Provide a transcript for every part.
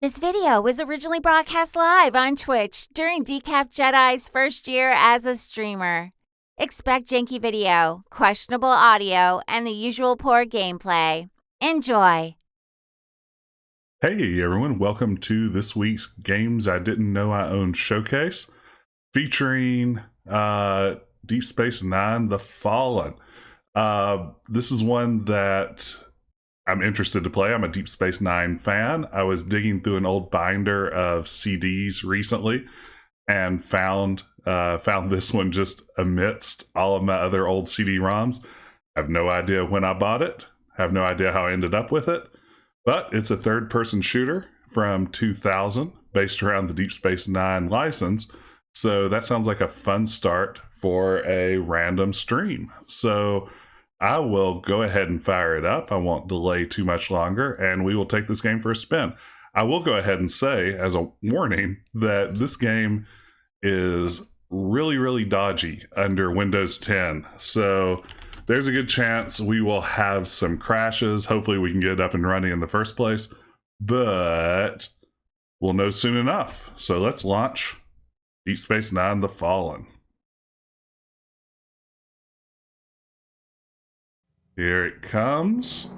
This video was originally broadcast live on Twitch during Decaf Jedi's first year as a streamer. Expect janky video, questionable audio, and the usual poor gameplay. Enjoy! Hey everyone, welcome to this week's Games I Didn't Know I Owned showcase, featuring Deep Space Nine: The Fallen. This is one that I'm interested to play. I'm a Deep Space Nine fan. I was digging through an old binder of CDs recently and found this one just amidst all of my other old CD-ROMs. I have no idea when I bought it. I have no idea how I ended up with it. But it's a third-person shooter from 2000 based around the Deep Space Nine license. So that sounds like a fun start for a random stream. So I will go ahead and fire it up. I won't delay too much longer, and we will take this game for a spin. I will go ahead and say, as a warning, that this game is really, really dodgy under Windows 10. So there's a good chance we will have some crashes. Hopefully we can get it up and running in the first place, but we'll know soon enough. So let's launch Deep Space Nine: The Fallen. Here it comes.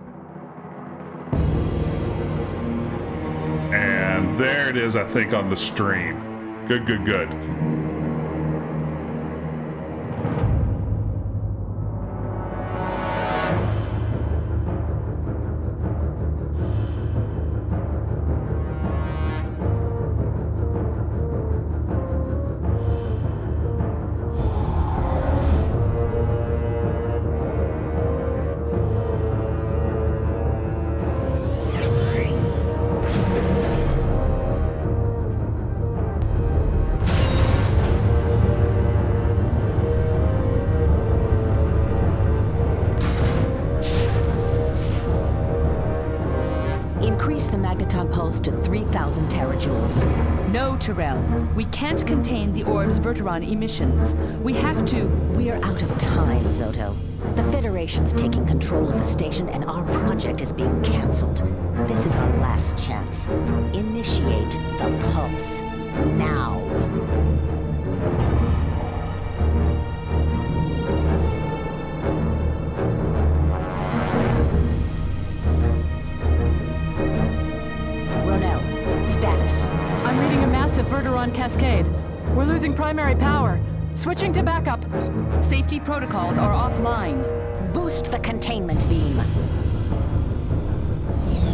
And there it is, I think, on the stream. Good, good, good. Increase the magneton pulse to 3,000 terajoules. No, Terrell. We can't contain the orb's Verteron emissions. We have to... We're out of time, Zoto. The Federation's taking control of the station and our project is being cancelled. This is our last chance. Initiate the pulse. Now. Status. I'm reading a massive Verteron cascade. We're losing primary power. Switching to backup. Safety protocols are offline. Boost the containment beam.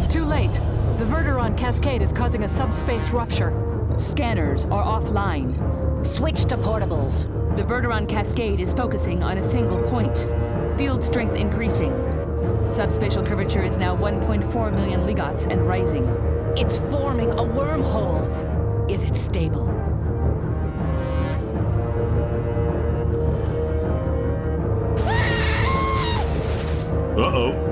Too late. The Verteron cascade is causing a subspace rupture. Scanners are offline. Switch to portables. The Verteron cascade is focusing on a single point. Field strength increasing. Subspatial curvature is now 1.4 million ligots and rising. It's forming a wormhole. Is it stable? Uh-oh.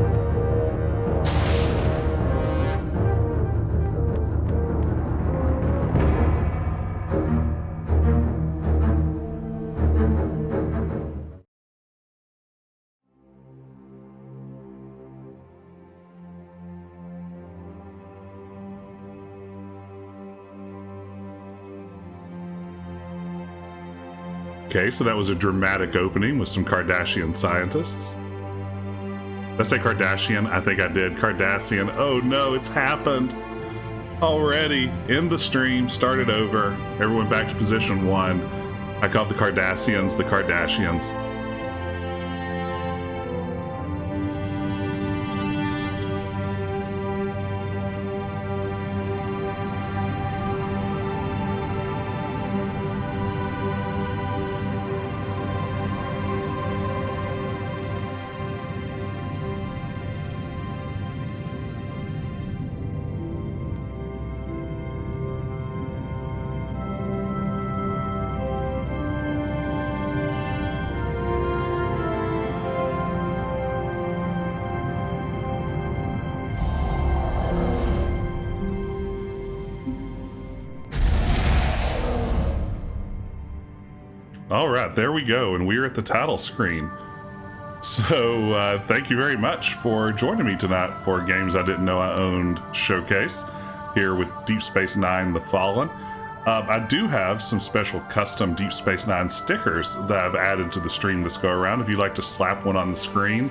Okay, so that was a dramatic opening with some Kardashian scientists. Did I say Kardashian? I think I did. Cardassian. Oh no, it's happened already. In the stream, started over. Everyone back to position one. I called the Cardassians the Kardashians. All right, there we go, and we're at the title screen. So thank you very much for joining me tonight for Games I Didn't Know I Owned showcase here with Deep Space Nine: The Fallen. I do have some special custom Deep Space Nine stickers that I've added to the stream this go around. If you'd like to slap one on the screen,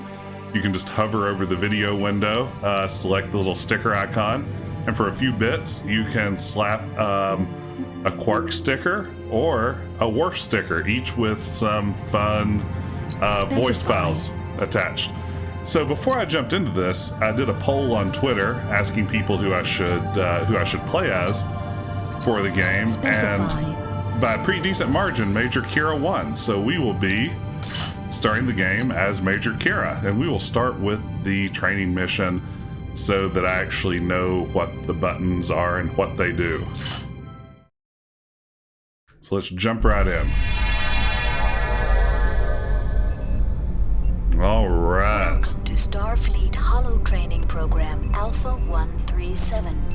you can just hover over the video window, select the little sticker icon, and for a few bits, you can slap a Quark sticker or a Worf sticker, each with some fun voice files attached. So before I jumped into this, I did a poll on Twitter asking people who I should play as for the game, and by a pretty decent margin, Major Kira won. So we will be starting the game as Major Kira, and we will start with the training mission so that I actually know what the buttons are and what they do. So let's jump right in. All right. Welcome to Starfleet Holo Training Program Alpha 137.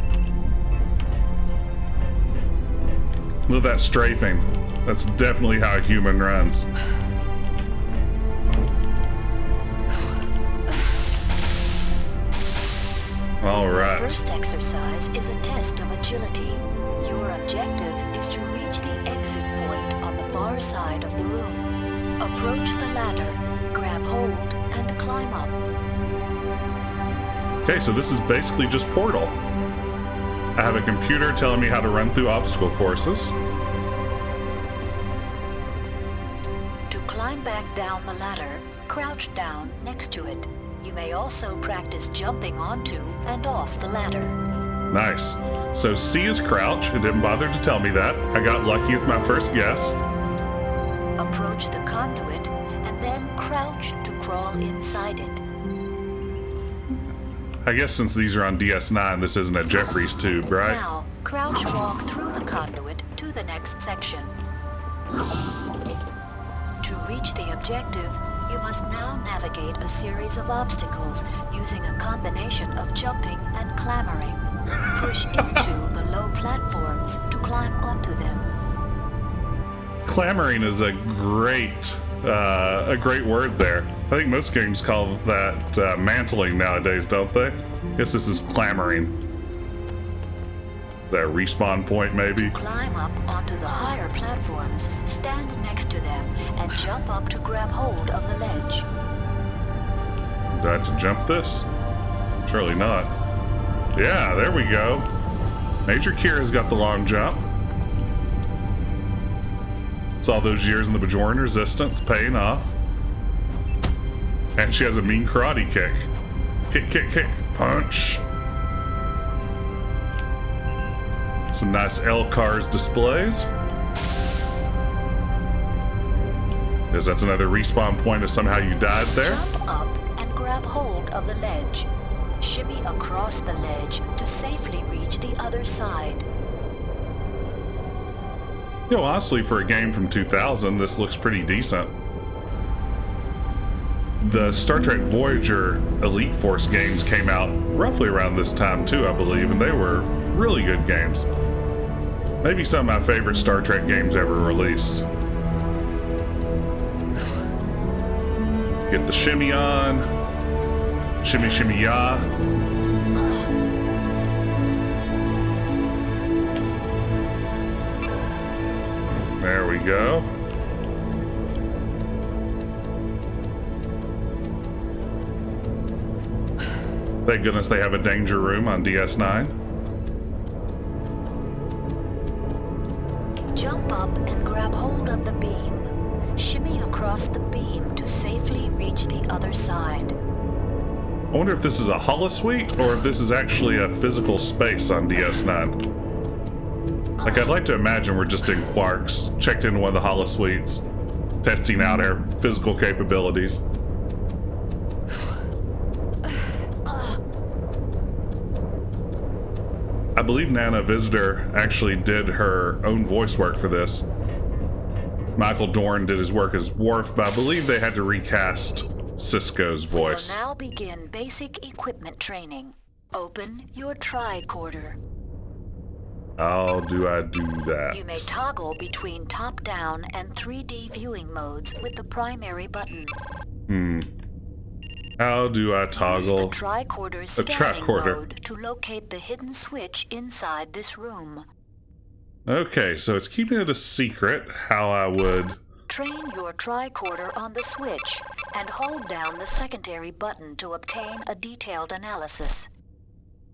Look at that strafing. That's definitely how a human runs. All right. The first exercise is a test of agility. Your objective is to reach the exit point on the far side of the room. Approach the ladder, grab hold, and climb up. Okay, so this is basically just Portal. I have a computer telling me how to run through obstacle courses. To climb back down the ladder, crouch down next to it. You may also practice jumping onto and off the ladder. Nice. So C is crouch. It didn't bother to tell me that. I got lucky with my first guess. Approach the conduit and then crouch to crawl inside it. I guess since these are on DS9, this isn't a Jeffries tube, right? Now, crouch walk through the conduit to the next section. To reach the objective, you must now navigate a series of obstacles using a combination of jumping and clambering. Push into the low platforms to climb onto them. Clamoring is a great word there. I think most games call that mantling nowadays, don't they? Guess this is clamoring. That respawn point, maybe? To climb up onto the higher platforms, stand next to them and jump up to grab hold of the ledge. Do I have to jump this? Surely not. Yeah, there we go. Major Kira's got the long jump. It's all those years in the Bajoran resistance paying off. And she has a mean karate kick. Kick, kick, kick, punch. Some nice L-Cars displays. Because that's another respawn point if somehow you died there. Jump up and grab hold of the ledge. Shimmy across the ledge to safely reach the other side. You know, honestly, for a game from 2000, this looks pretty decent. The Star Trek Voyager Elite Force games came out roughly around this time too, I believe, and they were really good games. Maybe some of my favorite Star Trek games ever released. Get the shimmy on. Shimmy, shimmy, ya. There we go. Thank goodness they have a danger room on DS9. Jump up and grab hold of the beam. Shimmy across the beam to safely reach the other side. I wonder if this is a holosuite or if this is actually a physical space on DS9. Like, I'd like to imagine we're just in Quarks, checked into one of the holosuites, testing out our physical capabilities. I believe Nana Visitor actually did her own voice work for this. Michael Dorn did his work as Worf, but I believe they had to recast Sisko's voice. We'll now begin basic equipment training. Open your tricorder. How do I do that? You may toggle between top-down and 3D viewing modes with the primary button. How do I Use the toggle tricorder a scanning tricorder? mode to locate the hidden switch inside this room. Okay, so it's keeping it a secret how I would... Train your tricorder on the switch and hold down the secondary button to obtain a detailed analysis.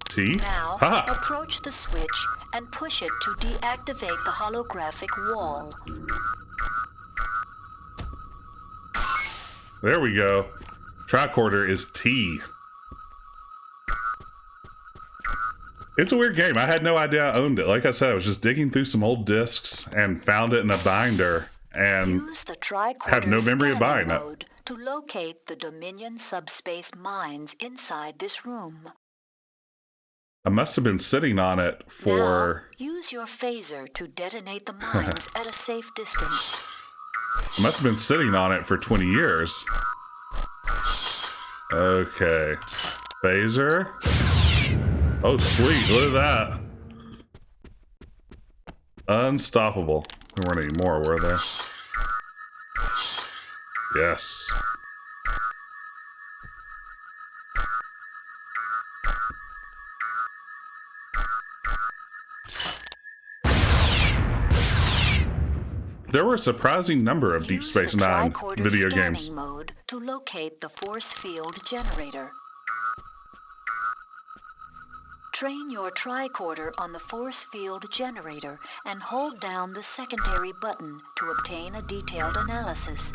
T? Now, Ha! approach the switch and push it to deactivate the holographic wall. There we go. Tricorder is T. It's a weird game. I had no idea I owned it. Like I said, I was just digging through some old discs and found it in a binder and Use the tricorder have no memory of scanning buying it. mode to locate the Dominion subspace mines inside this room. I must have been sitting on it for... Now, use your phaser to detonate the mines at a safe distance. I must have been sitting on it for 20 years. Okay. Phaser. Oh, sweet. Look at that. Unstoppable. There weren't any more, were there? Yes. There were a surprising number of Deep Space Nine video games. Use the tricorder scanning mode to locate the force field generator. Train your tricorder on the force field generator and hold down the secondary button to obtain a detailed analysis.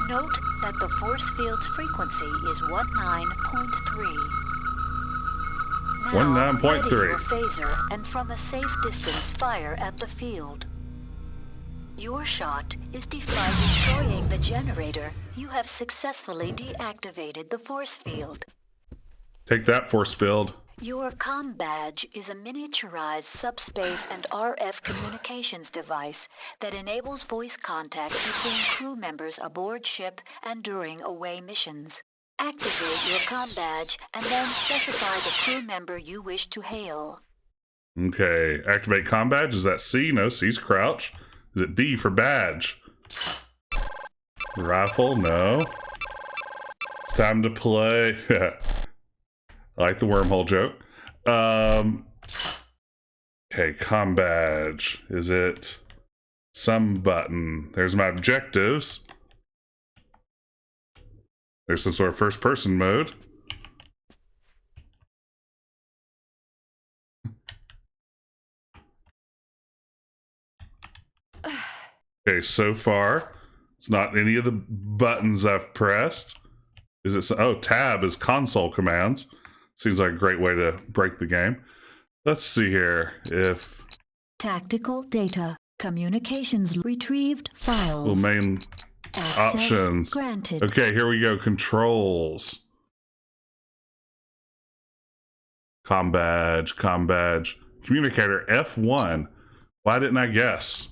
Note that the force field's frequency is 19.3. Now, 19.3. ready your phaser and from a safe distance fire at the field. Your shot is by destroying the generator. You have successfully deactivated the force field. Take that, force field. Your comm badge is a miniaturized subspace and RF communications device that enables voice contact between crew members aboard ship and during away missions. Activate your comm badge and then specify the crew member you wish to hail. Okay, activate comm badge. Is that C? No, C's crouch. Is it B for badge? Rifle? No. It's time to play. I like the wormhole joke. Okay, comm badge. Is it some button? There's my objectives. There's some sort of first-person mode. Okay, so far, it's not any of the buttons I've pressed. Is it? Oh, tab is console commands. Seems like a great way to break the game. Let's see here if... Tactical data. Communications retrieved files. Well, main Access options. granted. Okay, here we go. Controls. Comm badge, comm badge. Communicator F1. Why didn't I guess?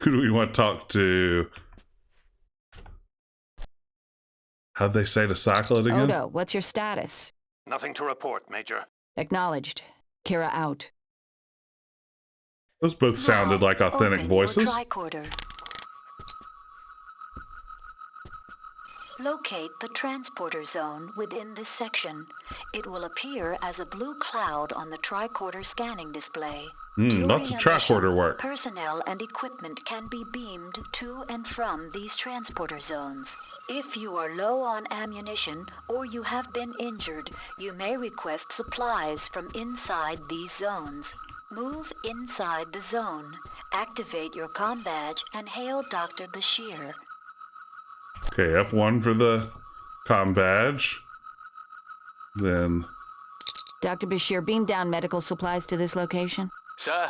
Who do we want to talk to? How'd they say to cycle it again? Odo, what's your status? Nothing to report, Major. Acknowledged. Kira out. Those both sounded Now, like authentic open voices. Your tricorder. Locate the transporter zone within this section. It will appear as a blue cloud on the tricorder scanning display. Lots of tricorder work. Personnel and equipment can be beamed to and from these transporter zones. If you are low on ammunition or you have been injured, you may request supplies from inside these zones. Move inside the zone, activate your comm badge, and hail Dr. Bashir. Okay, F1 for the comm badge. Then... Dr. Bashir, beam down medical supplies to this location. Sir,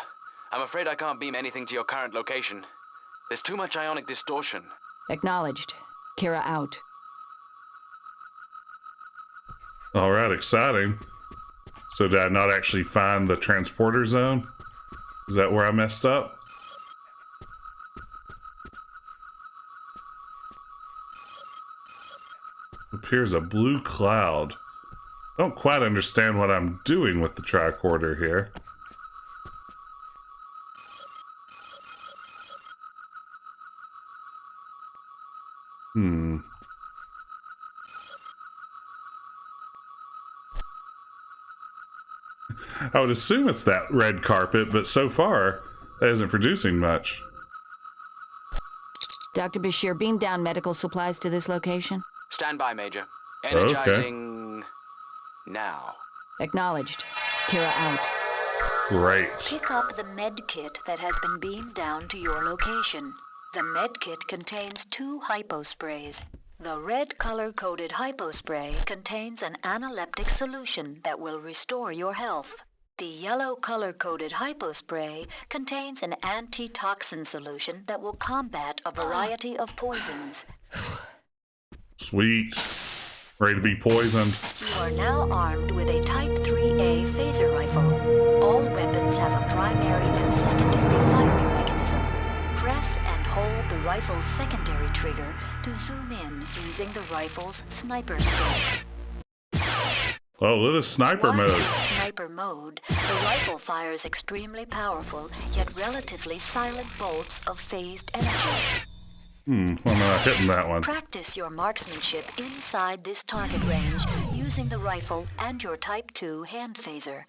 I'm afraid I can't beam anything to your current location. There's too much ionic distortion. Acknowledged. Kira out. Alright, exciting. So did I not actually find the transporter zone? Is that where I messed up? Appears a blue cloud. I don't quite understand what I'm doing with the tricorder here. I would assume it's that red carpet, but so far, that isn't producing much. Dr. Bashir, beam down medical supplies to this location. Stand by, Major. Energizing now. Acknowledged. Kira out. Great. Pick up the med kit that has been beamed down to your location. The med kit contains 2 hyposprays. The red color-coded hypospray contains an analeptic solution that will restore your health. The yellow color-coded hypospray contains an antitoxin solution that will combat a variety of poisons. Sweet. Ready to be poisoned. You are now armed with a Type 3A phaser rifle. All weapons have a primary and secondary firing mechanism. Press and hold the rifle's secondary trigger to zoom in using the rifle's sniper scope. Oh, look at sniper While mode. in sniper mode, the rifle fires extremely powerful, yet relatively silent bolts of phased energy. I'm not hitting that one. Practice your marksmanship inside this target range using the rifle and your Type 2 hand phaser.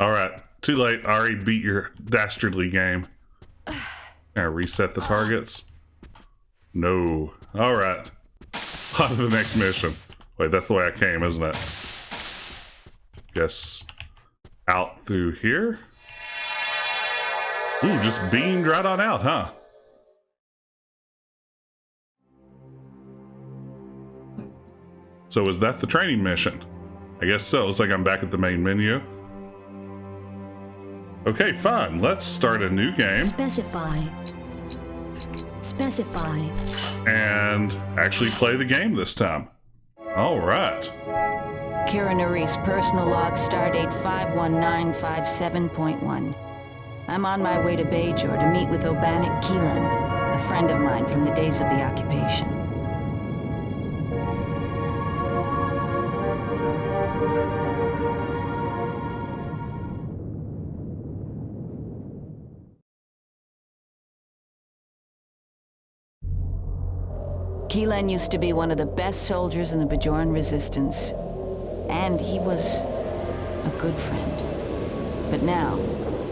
Alright, too late. I already beat your dastardly game. Can I reset the targets? No. Alright. On to the next mission. Wait, that's the way I came, isn't it? Guess out through here? Ooh, just beamed right on out, huh? So is that the training mission? I guess so. Looks like I'm back at the main menu. Okay, fine. Let's start a new game Specify. and actually play the game this time. All right. Kira Nerys, personal log, stardate 51957.1. I'm on my way to Bajor to meet with Obanik Keelan, a friend of mine from the days of the occupation. Keelan used to be one of the best soldiers in the Bajoran resistance. And he was a good friend. But now,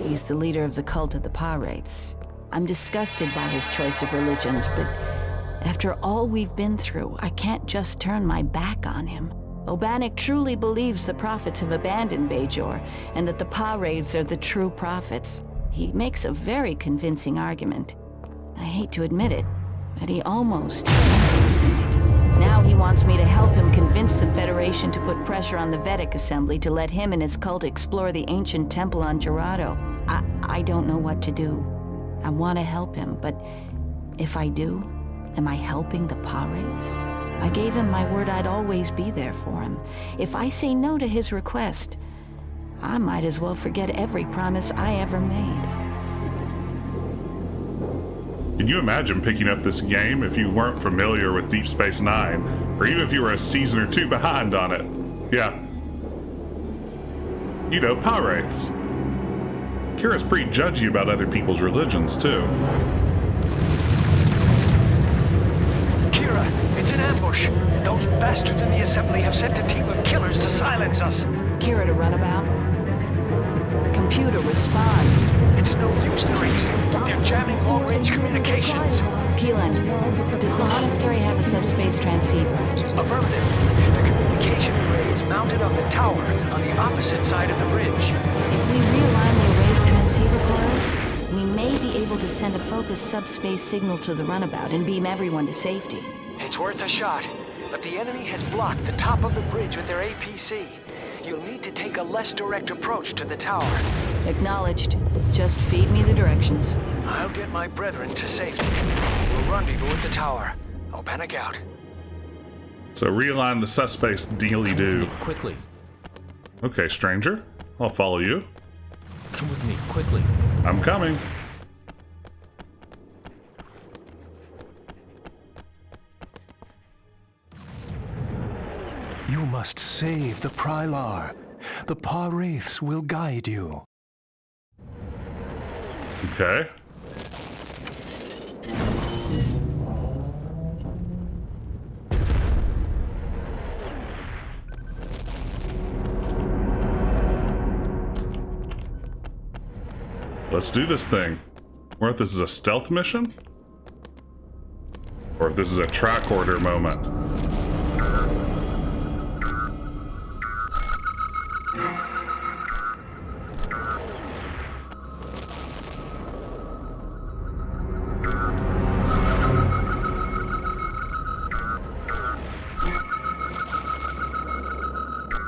he's the leader of the cult of the Pirates. I'm disgusted by his choice of religions, but after all we've been through, I can't just turn my back on him. Obanik truly believes the prophets have abandoned Bajor, and that the Pirates are the true prophets. He makes a very convincing argument. I hate to admit it, but he almost... Now he wants me to help him convince the Federation to put pressure on the Vedic Assembly to let him and his cult explore the ancient temple on Gerardo. I don't know what to do. I want to help him, but if I do, am I helping the Pirates? I gave him my word I'd always be there for him. If I say no to his request, I might as well forget every promise I ever made. Can you imagine picking up this game if you weren't familiar with Deep Space Nine, or even if you were a season or two behind on it? Yeah. You know, pirates. Kira's pretty judgy about other people's religions, too. Kira, it's an ambush. Those bastards in the assembly have sent a team of killers to silence us. Kira to runabout. Computer, respond. It's no use, Grace. They're jamming long-range communications. Keelan, does the monastery have a subspace transceiver? Affirmative. The communication array is mounted on the tower on the opposite side of the bridge. If we realign the array's transceiver coils, we may be able to send a focused subspace signal to the runabout and beam everyone to safety. It's worth a shot, but the enemy has blocked the top of the bridge with their APC. You'll need to take a less direct approach to the tower. Acknowledged. Just feed me the directions. I'll get my brethren to safety. We'll rendezvous at the tower. I'll panic out. So realign the subspace dealy-do. Quickly. Okay, stranger. I'll follow you. Come with me, quickly. I'm coming. You must save the Prylar. The Pa-wraiths will guide you. Okay. Let's do this thing. Or if this is a stealth mission? Or if this is a track order moment.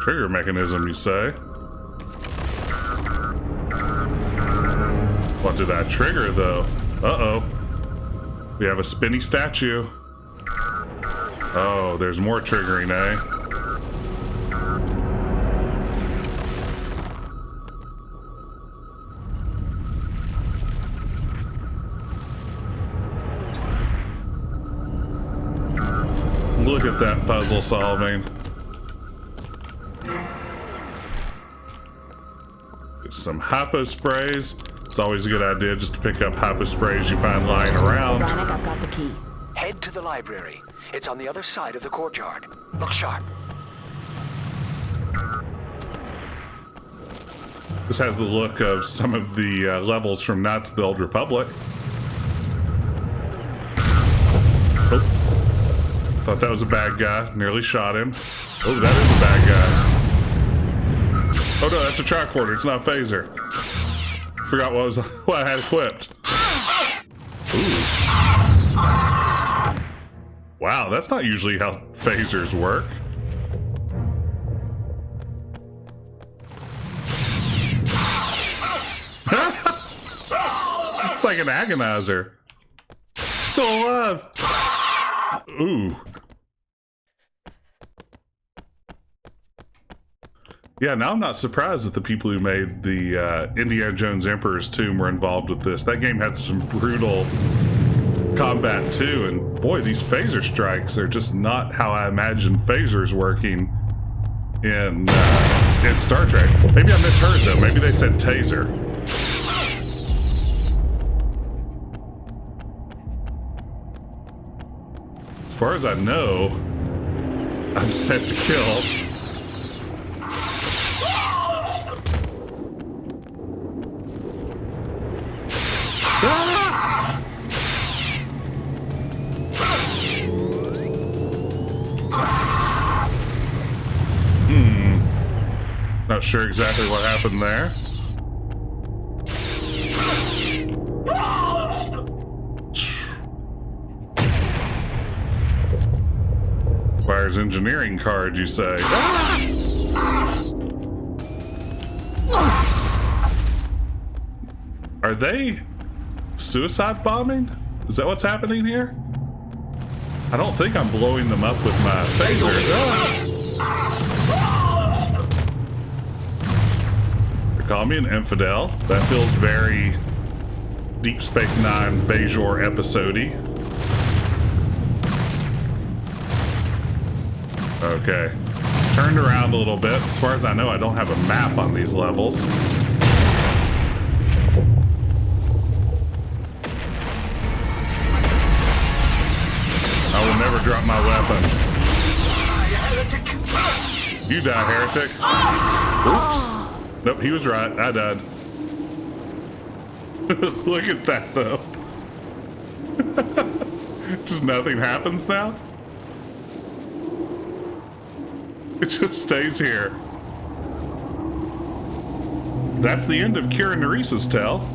Trigger mechanism, you say? What did that trigger, though? Uh-oh. We have a spinny statue. Oh, there's more triggering, eh? Look at that puzzle solving. Get some hypo sprays. It's always a good idea just to pick up hypo sprays you find lying around. Bajoran, I've got the key. Head to the library. It's on the other side of the courtyard. Look sharp. This has the look of some of the levels from Knights of the Old Republic. Oh. Thought that was a bad guy. Nearly shot him. Oh, that is a bad guy. Oh no, that's a tricorder. It's not a phaser. Forgot what I had equipped. Ooh. Wow, that's not usually how phasers work. It's like an agonizer. Still alive. Ooh. Yeah, now I'm not surprised that the people who made the Indiana Jones Emperor's Tomb were involved with this. That game had some brutal combat too, and boy, these phaser strikes are just not how I imagine phasers working in Star Trek. Maybe I misheard though. Maybe they said taser. As far as I know, I'm set to kill. Not sure exactly what happened there. Requires engineering card, you say? Are they suicide bombing? Is that what's happening here? I don't think I'm blowing them up with my phaser. Call me an infidel. That feels very Deep Space Nine Bajor episode-y. Okay. Turned around a little bit. As far as I know, I don't have a map on these levels. I will never drop my weapon. You die, heretic. Oops. Nope, he was right. I died. Look at that, though. Just nothing happens now? It just stays here. That's the end of Kira Neresa's tale.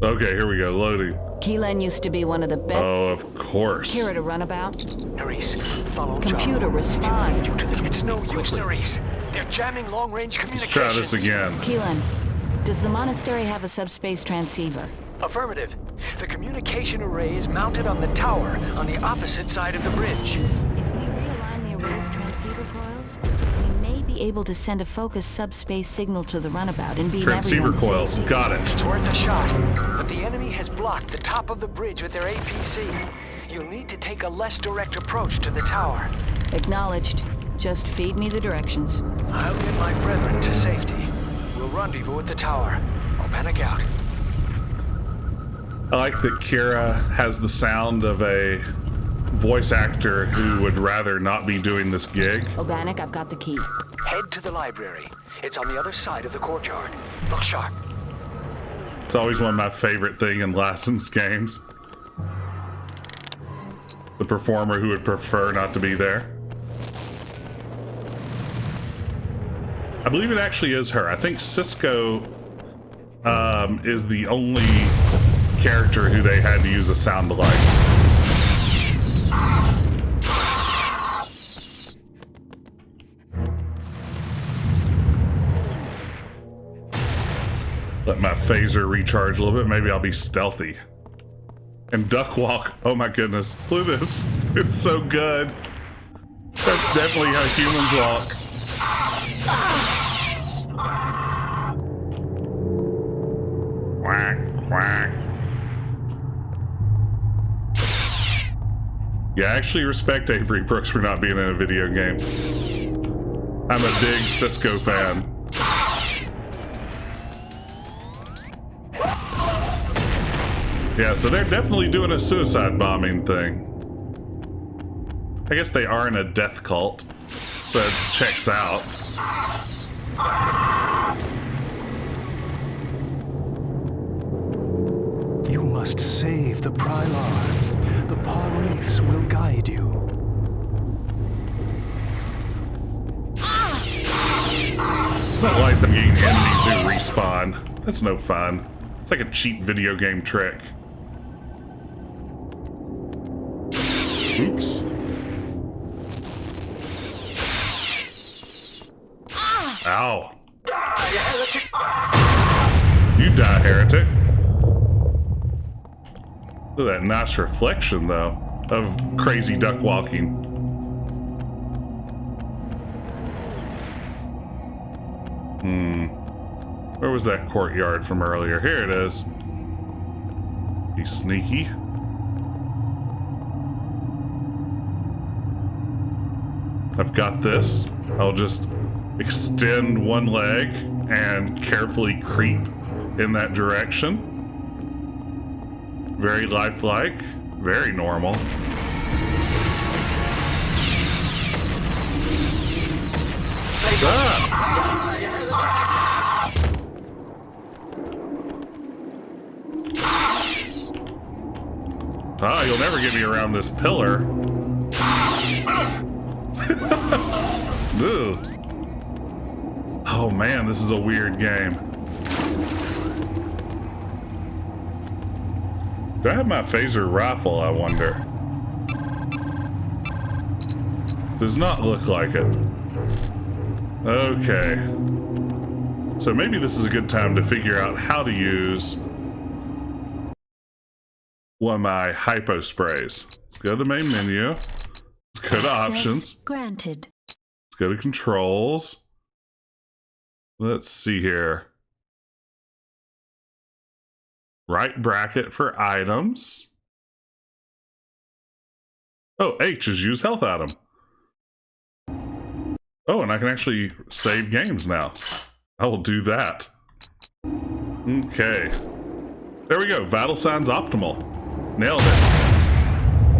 Okay, here we go. Loading. Keelan used to be one of the best. Oh, of course. Kira to runabout. Nerese, follow Computer, John. respond. It's no use, Nerese. They're jamming long-range Let's communications. try this again. Keelan, does the monastery have a subspace transceiver? Affirmative. The communication array is mounted on the tower on the opposite side of the bridge. If we realign the array's transceiver coils, we may be able to send a focused subspace signal to the runabout and beam Transceiver everyone to coils. safety. Got it. It's worth a shot, but the enemy has blocked the top of the bridge with their APC. You'll need to take a less direct approach to the tower. Acknowledged. Just feed me the directions. I'll get my brethren to safety. We'll rendezvous at the tower. I'll panic out. I like that Kira has the sound of a voice actor who would rather not be doing this gig. Obanik, I've got the key. Head to the library. It's on the other side of the courtyard. Look sharp. It's always one of my favorite things in licensed games. The performer who would prefer not to be there. I believe it actually is her. I think Sisko is the only character who they had to use a sound alike. Let my phaser recharge a little bit. Maybe I'll be stealthy. And duck walk. Oh my goodness. Look at this. It's so good. That's definitely how humans walk. Quack, quack. Yeah, I actually respect Avery Brooks for not being in a video game. I'm a big Sisko fan. Yeah, so they're definitely doing a suicide bombing thing. I guess they are in a death cult, so it checks out. You must save the Prylar. The Paw Wraiths will guide you. It's not like them getting enemies who respawn. That's no fun. It's like a cheap video game trick. Oops. Ow. You die, heretic. Look at that nice reflection, though, of crazy duck walking. Where was that courtyard from earlier? Here it is. Be sneaky. I've got this. I'll just extend one leg and carefully creep in that direction. Very lifelike, very normal. Ah, you'll never get me around this pillar. Ugh. Oh man, this is a weird game. Do I have my phaser rifle, I wonder? Does not look like it. Okay. So maybe this is a good time to figure out how to use one of my hypo sprays. Let's go to the main menu. Let's go to options. Granted. Let's go to controls. Let's see here. Right bracket for items. Oh, H is use health item. Oh, and I can actually save games now. I will do that. Okay. There we go. Vital signs optimal. Nailed it.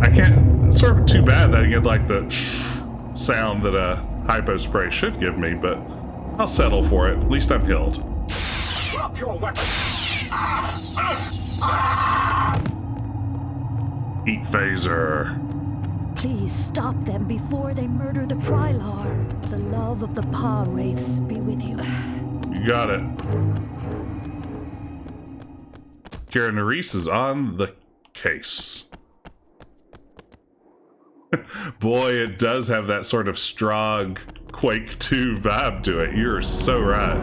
I can't... It's sort of too bad that I get like the sound that a hypo spray should give me, but I'll settle for it. At least I'm healed. Drop your weapon. Eat phaser. Please stop them before they murder the Prylar. The love of the Paw Wraiths be with you. You got it. Kira Nerys is on the case. Boy, it does have that sort of strong Quake 2 vibe to it. You're so right.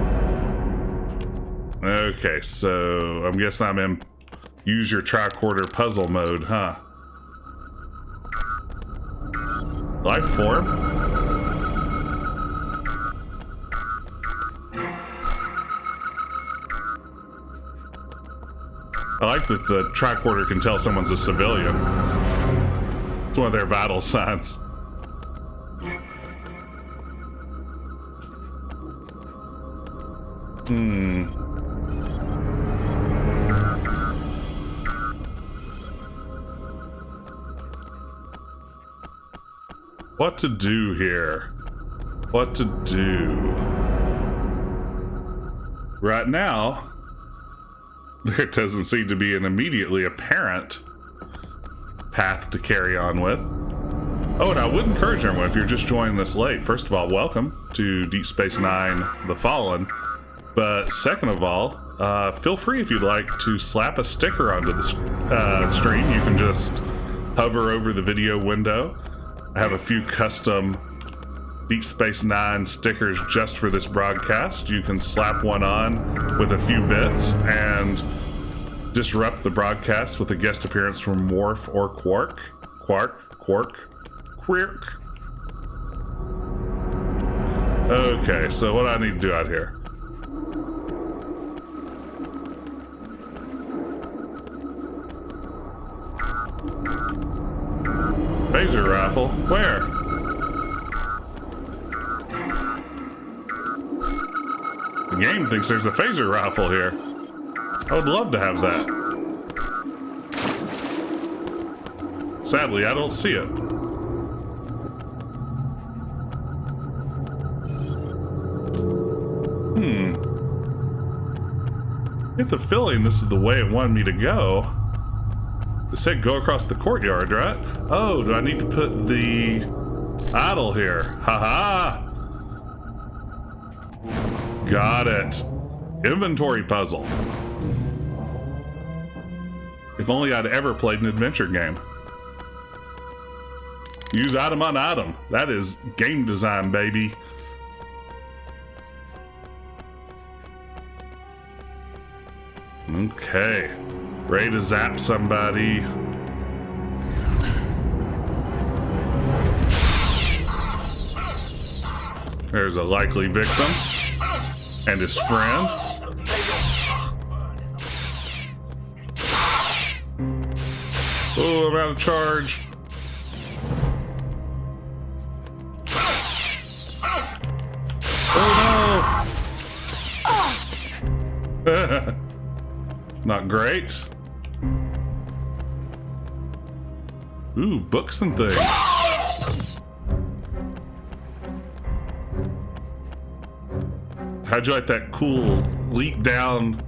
Okay, so I'm guessing I'm in use your tricorder puzzle mode, huh? Life form? I like that the tricorder can tell someone's a civilian. It's one of their vital signs. What to do here? What to do? Right now, there doesn't seem to be an immediately apparent path to carry on with. Oh, and I would encourage everyone, if you're just joining us late, first of all, welcome to Deep Space Nine: The Fallen. But second of all, feel free if you'd like to slap a sticker onto the stream. You can just hover over the video window. I have a few custom Deep Space Nine stickers just for this broadcast. You can slap one on with a few bits and disrupt the broadcast with a guest appearance from Worf or Quark. Quirk. Okay, so what do I need to do out here? Phaser rifle? Where? The game thinks there's a phaser rifle here. I would love to have that. Sadly, I don't see it. Get the feeling this is the way it wanted me to go. It said go across the courtyard, right? Oh, do I need to put the idol here? Haha! Got it. Inventory puzzle. If only I'd ever played an adventure game. Use item on item. That is game design, baby. Okay. Ready to zap somebody. There's a likely victim and his friend. Oh, I'm out of charge. Oh no! Not great. Ooh, books and things. How'd you like that cool leap down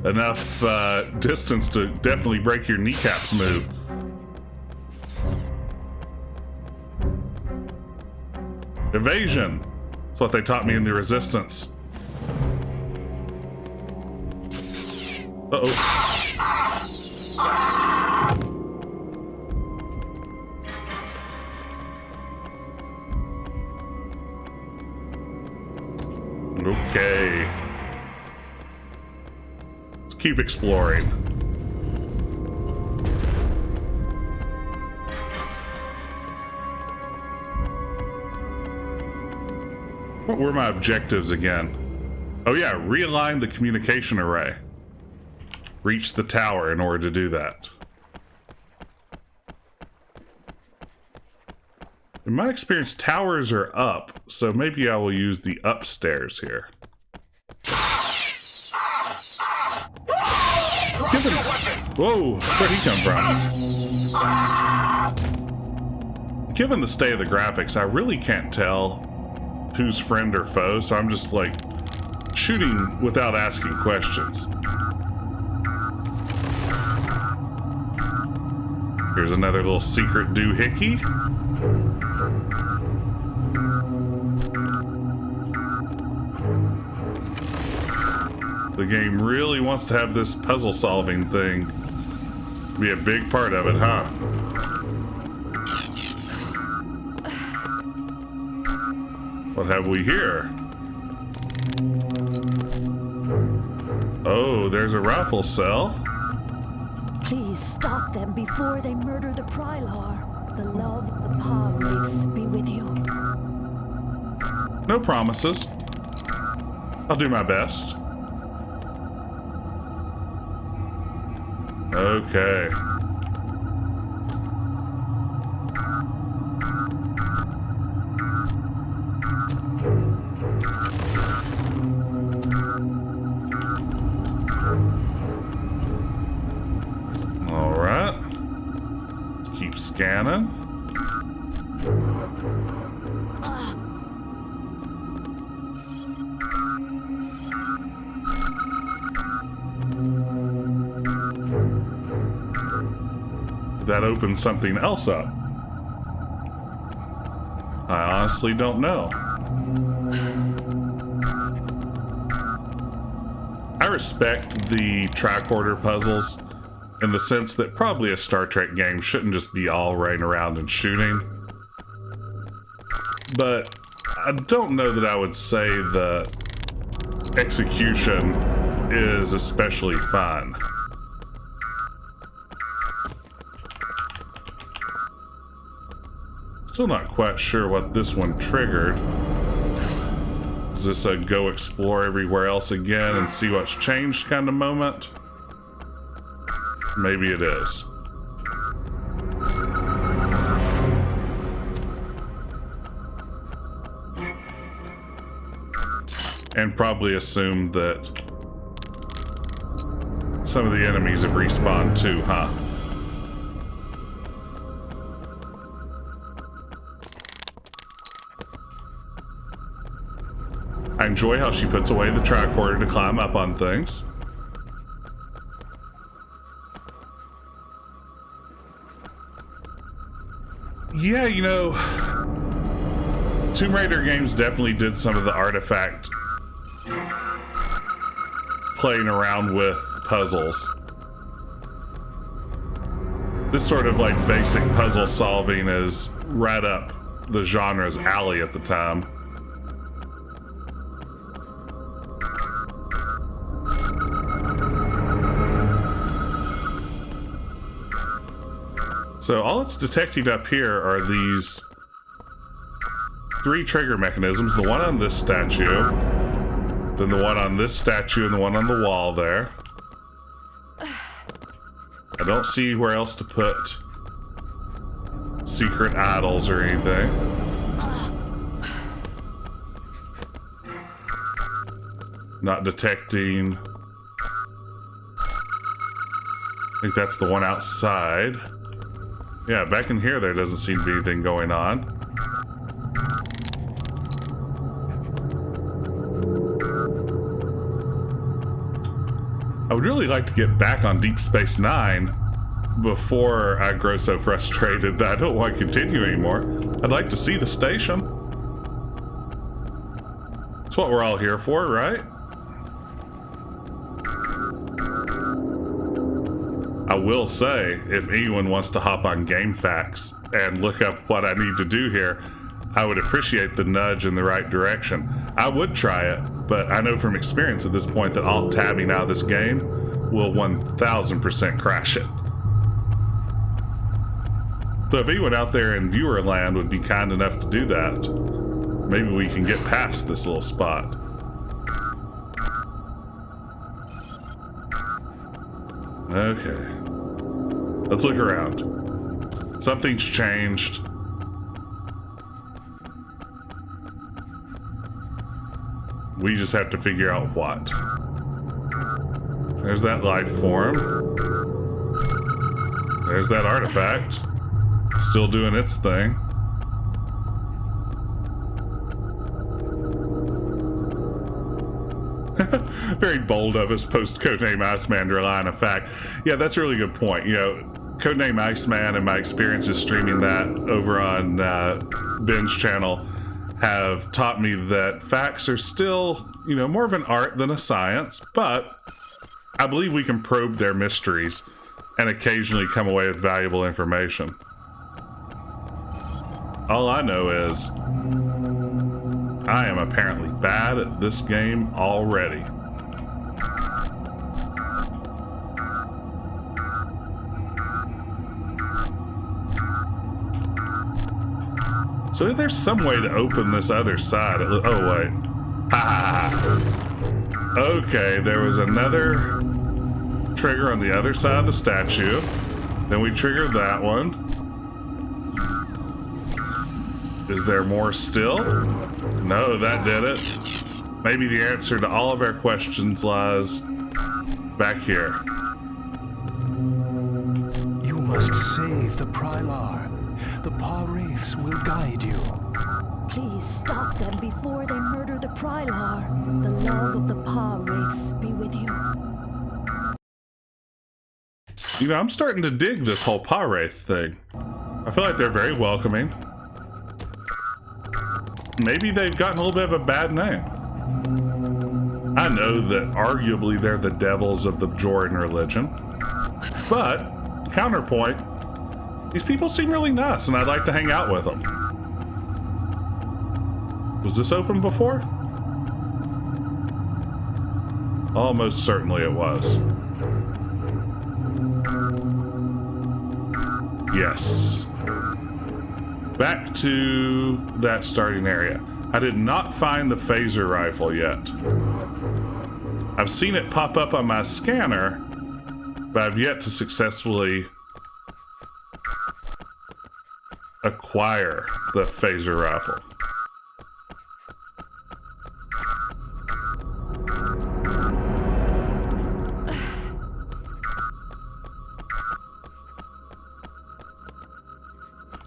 enough distance to definitely break your kneecaps move? Evasion. That's what they taught me in the Resistance. Uh-oh. Okay. Let's keep exploring. What were my objectives again? Oh yeah, realign the communication array. Reach the tower in order to do that. In my experience, towers are up, so maybe I will use the upstairs here. Whoa, where'd he come from? Given the state of the graphics, I really can't tell who's friend or foe, so I'm just like shooting without asking questions. Here's another little secret doohickey. The game really wants to have this puzzle solving thing be a big part of it, huh? What have we here? Oh, there's a rifle cell. Please stop them before they murder the Prylar. The love of the Pod race be with you. No promises. I'll do my best. Okay. All right. Keep scanning. that opens something else up? I honestly don't know. I respect the tricorder puzzles in the sense that probably a Star Trek game shouldn't just be all running around and shooting. But I don't know that I would say the execution is especially fun. Still not quite sure what this one triggered. Is this a go explore everywhere else again and see what's changed kind of moment? Maybe it is. And probably assume that some of the enemies have respawned too, huh? I enjoy how she puts away the tricorder to climb up on things. Yeah, you know, Tomb Raider games definitely did some of the artifact playing around with puzzles. This sort of like basic puzzle solving is right up the genre's alley at the time. So all it's detecting up here are these 3 trigger mechanisms, the one on this statue, then the one on this statue, and the one on the wall there. I don't see where else to put secret idols or anything. Not detecting. I think that's the one outside. Yeah, back in here there doesn't seem to be anything going on. I would really like to get back on Deep Space Nine before I grow so frustrated that I don't want to continue anymore. I'd like to see the station. That's what we're all here for, right? I will say, if anyone wants to hop on GameFAQs and look up what I need to do here, I would appreciate the nudge in the right direction. I would try it, but I know from experience at this point that alt tabbing out of this game will 1000% crash it. So if anyone out there in viewer land would be kind enough to do that, maybe we can get past this little spot. Okay. Let's look around. Something's changed. We just have to figure out what. There's that life form. There's that artifact. Still doing its thing. Very bold of us, post Codename Iceman to rely on a fact. Yeah, that's a really good point. You know, Codename Iceman and my experiences streaming that over on Ben's channel have taught me that facts are still, you know, more of an art than a science, but I believe we can probe their mysteries and occasionally come away with valuable information. All I know is I am apparently bad at this game already. So there's some way to open this other side. Oh, wait. Ha! Okay, there was another trigger on the other side of the statue. Then we triggered that one. Is there more still? No, that did it. Maybe the answer to all of our questions lies back here. You must save the Prylar. The Paw-Wraiths will guide you. Please stop them before they murder the Prylar. The love of the Paw-Wraiths be with you. You know, I'm starting to dig this whole paw wraith thing. I feel like they're very welcoming. Maybe they've gotten a little bit of a bad name. I know that arguably they're the devils of the Bajoran religion. But, counterpoint, these people seem really nice and I'd like to hang out with them. Was this open before? Almost certainly it was. Yes. Back to that starting area. I did not find the phaser rifle yet. I've seen it pop up on my scanner, but I've yet to successfully acquire the phaser rifle.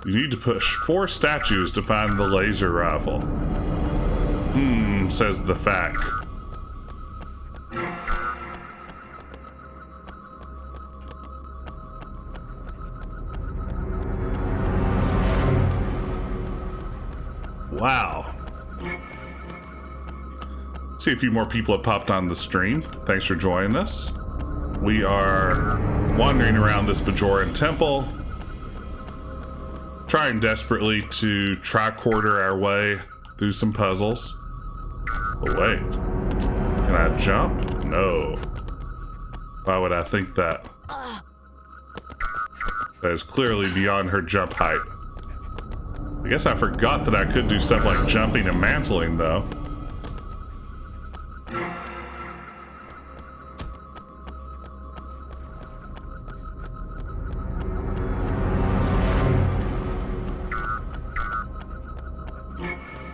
You need to push 4 statues to find the laser rifle. Says the fact. Wow. See a few more people have popped on the stream. Thanks for joining us. We are wandering around this Bajoran temple, trying desperately to tricorder our way through some puzzles. But wait, can I jump? No. Why would I think that? That is clearly beyond her jump height. I guess I forgot that I could do stuff like jumping and mantling, though.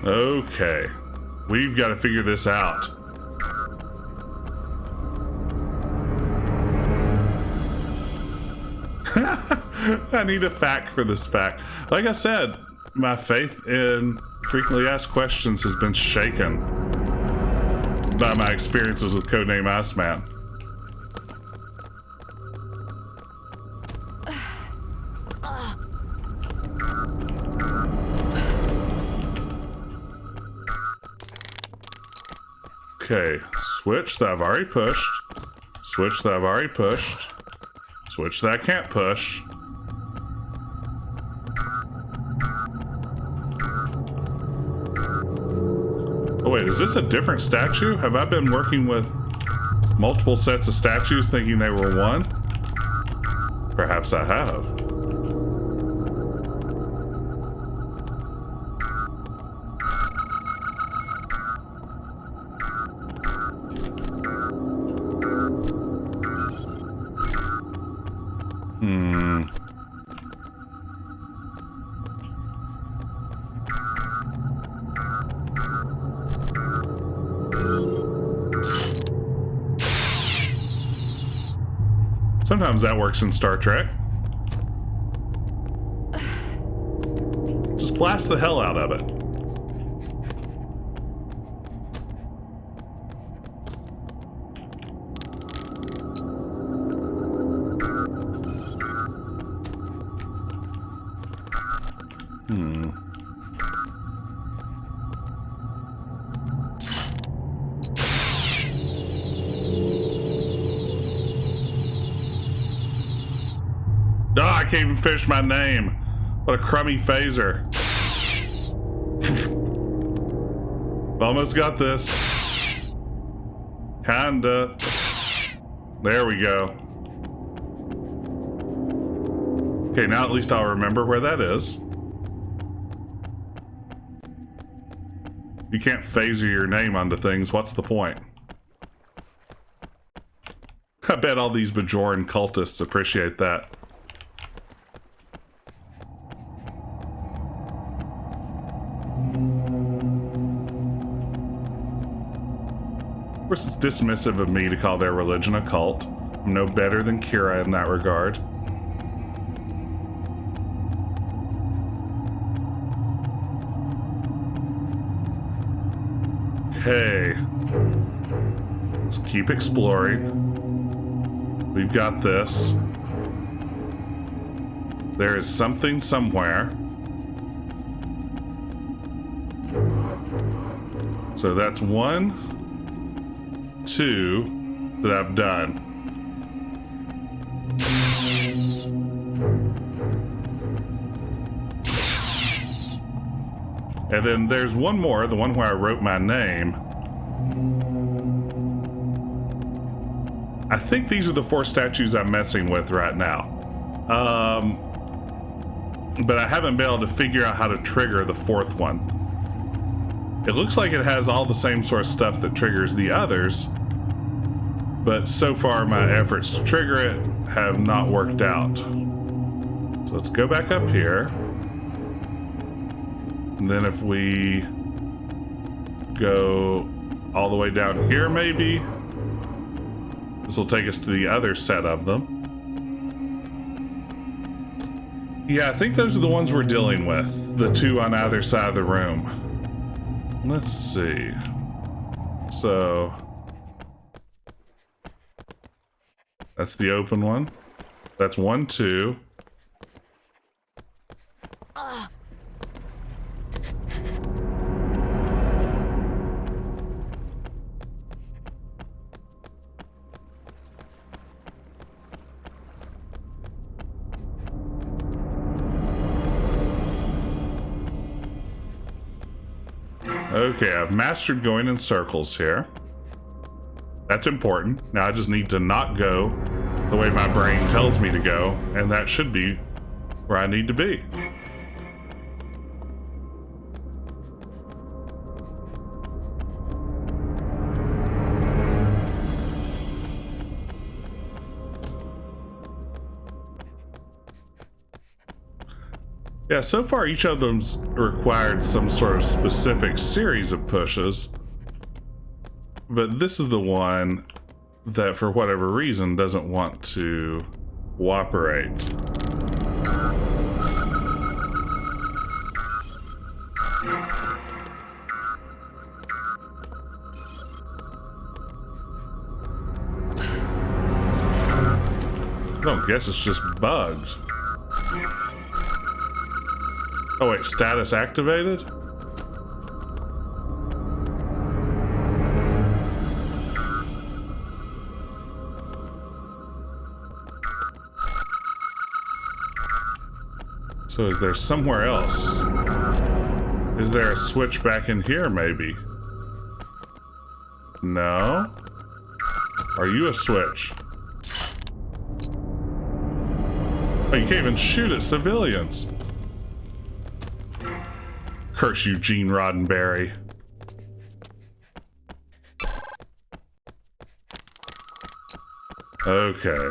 Okay, we've got to figure this out. I need a fact for this fact. Like I said, my faith in frequently asked questions has been shaken by my experiences with Codename Iceman. Okay, switch that I've already pushed. Switch that I've already pushed. Switch that I can't push. Oh wait, is this a different statue? Have I been working with multiple sets of statues thinking they were one? Perhaps I have. Sometimes that works in Star Trek. Just blast the hell out of it. I can't even finish my name. What a crummy phaser. Almost got this. Kinda. There we go. Okay, now at least I'll remember where that is. You can't phaser your name onto things. What's the point? I bet all these Bajoran cultists appreciate that. Of course, it's dismissive of me to call their religion a cult. I'm no better than Kira in that regard. Okay. Let's keep exploring. We've got this. There is something somewhere. So that's 1, 2 that I've done. And then there's one more, the one where I wrote my name. I think these are the 4 statues I'm messing with right now. But I haven't been able to figure out how to trigger the 4th one. It looks like it has all the same sort of stuff that triggers the others, but so far my efforts to trigger it have not worked out. So let's go back up here. And then if we go all the way down here, maybe this will take us to the other set of them. Yeah, I think those are the ones we're dealing with. The 2 on either side of the room. Let's see. So that's the open one. That's 1, 2. Okay, I've mastered going in circles here. That's important. Now I just need to not go the way my brain tells me to go, and that should be where I need to be. Yeah, so far each of them's required some sort of specific series of pushes, but this is the one that for whatever reason doesn't want to cooperate. I don't guess it's just bugs. Oh wait, status activated? So is there somewhere else? Is there a switch back in here maybe? No? Are you a switch? Oh, you can't even shoot at civilians. Curse you, Gene Roddenberry. Okay.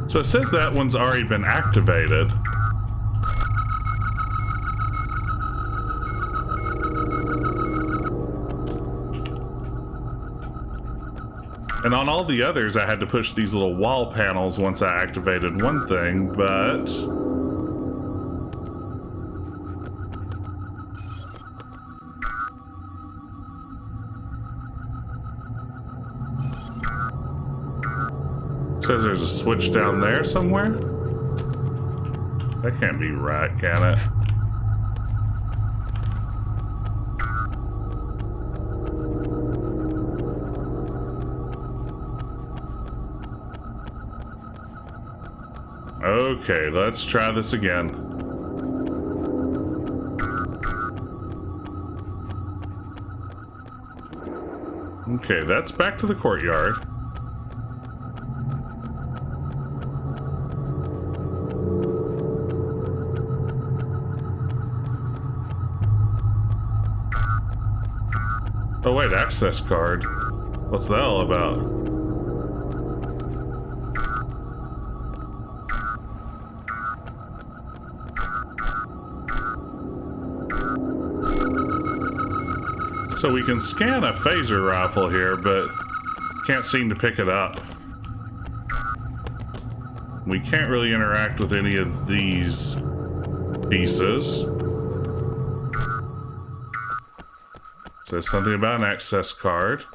So it says that one's already been activated. And on all the others, I had to push these little wall panels once I activated one thing, but... it says there's a switch down there somewhere? That can't be right, can it? Okay, let's try this again. Okay, that's back to the courtyard. Oh wait, access card. What's that all about? So we can scan a phaser rifle here, but can't seem to pick it up. We can't really interact with any of these pieces. So there's something about an access card.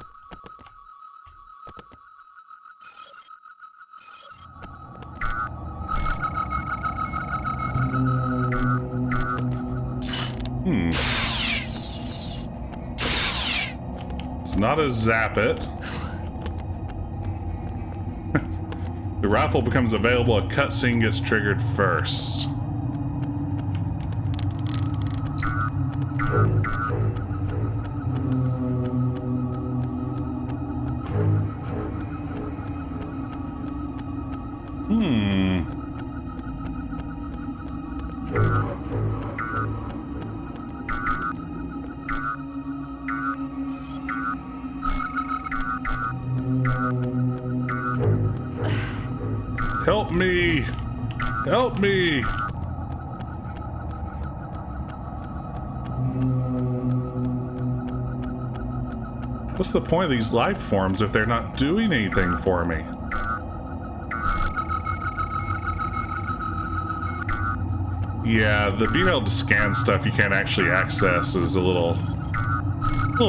It's not a zap it. The rifle becomes available, a cutscene gets triggered first. Help me! Help me! What's the point of these life forms if they're not doing anything for me? Yeah, the being able to scan stuff you can't actually access is a little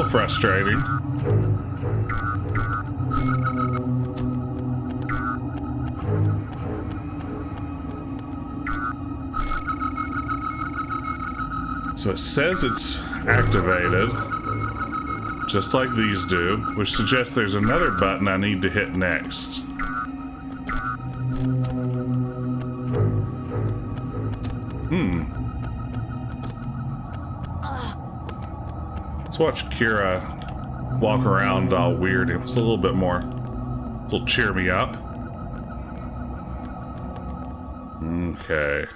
frustrating. So it says it's activated, just like these do, which suggests there's another button I need to hit next. Let's watch Kira walk around all weird. It's a little bit more. It'll cheer me up. Okay.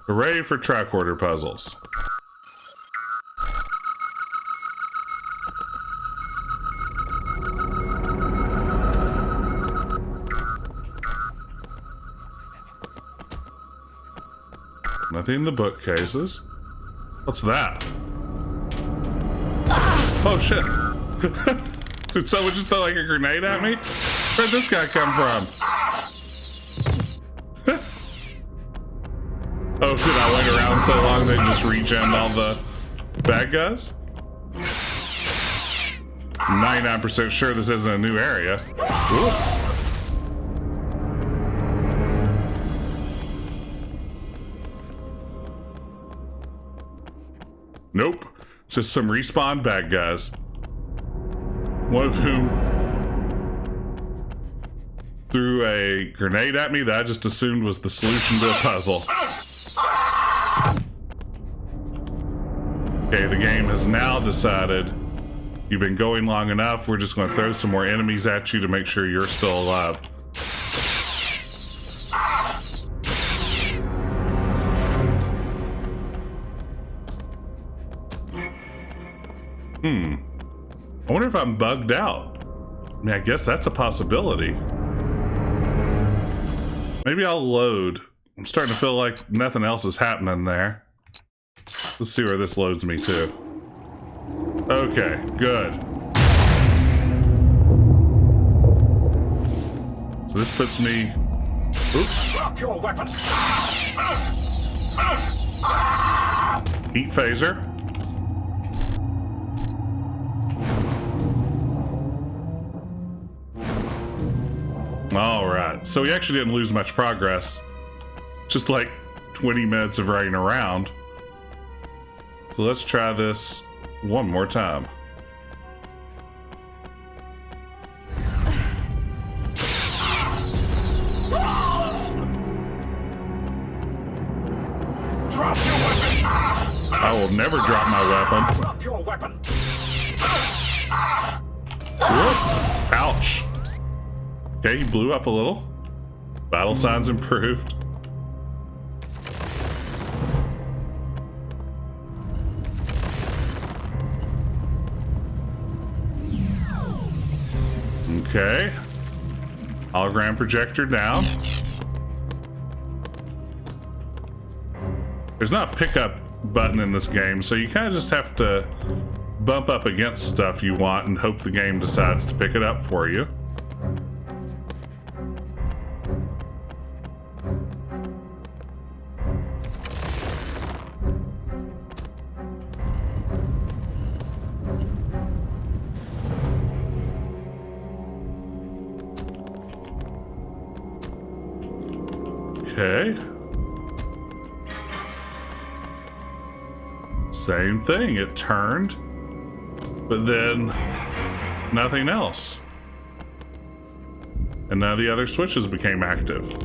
Hooray for tricorder puzzles. Nothing in the bookcases. What's that? Oh shit! Did someone just throw like a grenade at me? Where'd this guy come from? Oh, did I wait around so long they just regen all the bad guys? 99% sure this isn't a new area. Ooh. Nope, just some respawn bad guys. One of whom threw a grenade at me that I just assumed was the solution to a puzzle. Okay, the game has now decided you've been going long enough, we're just going to throw some more enemies at you to make sure you're still alive. I wonder if I'm bugged out. I mean, I guess that's a possibility. Maybe I'll load. I'm starting to feel like nothing else is happening there. Let's see where this loads me to. Okay, good. So this puts me... Oops. Drop your weapon. Heat phaser. Alright, so we actually didn't lose much progress. Just like 20 minutes of running around. So let's try this one more time. Drop your weapon. I will never drop my weapon. Drop your weapon. Whoop. Ouch. Okay, he blew up a little. Battle signs improved. Okay. Hologram projector down. There's not a pickup button in this game, so you kind of just have to bump up against stuff you want and hope the game decides to pick it up for you. Okay. Same thing. It turned, but then nothing else. And now the other switches became active.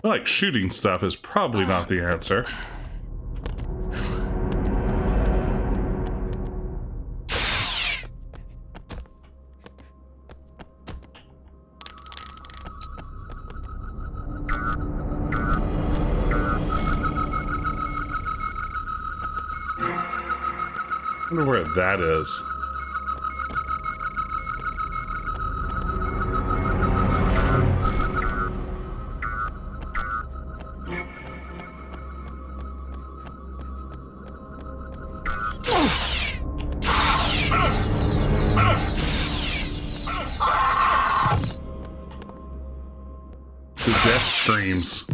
Like shooting stuff is probably not the answer. I wonder where that is. The death screams.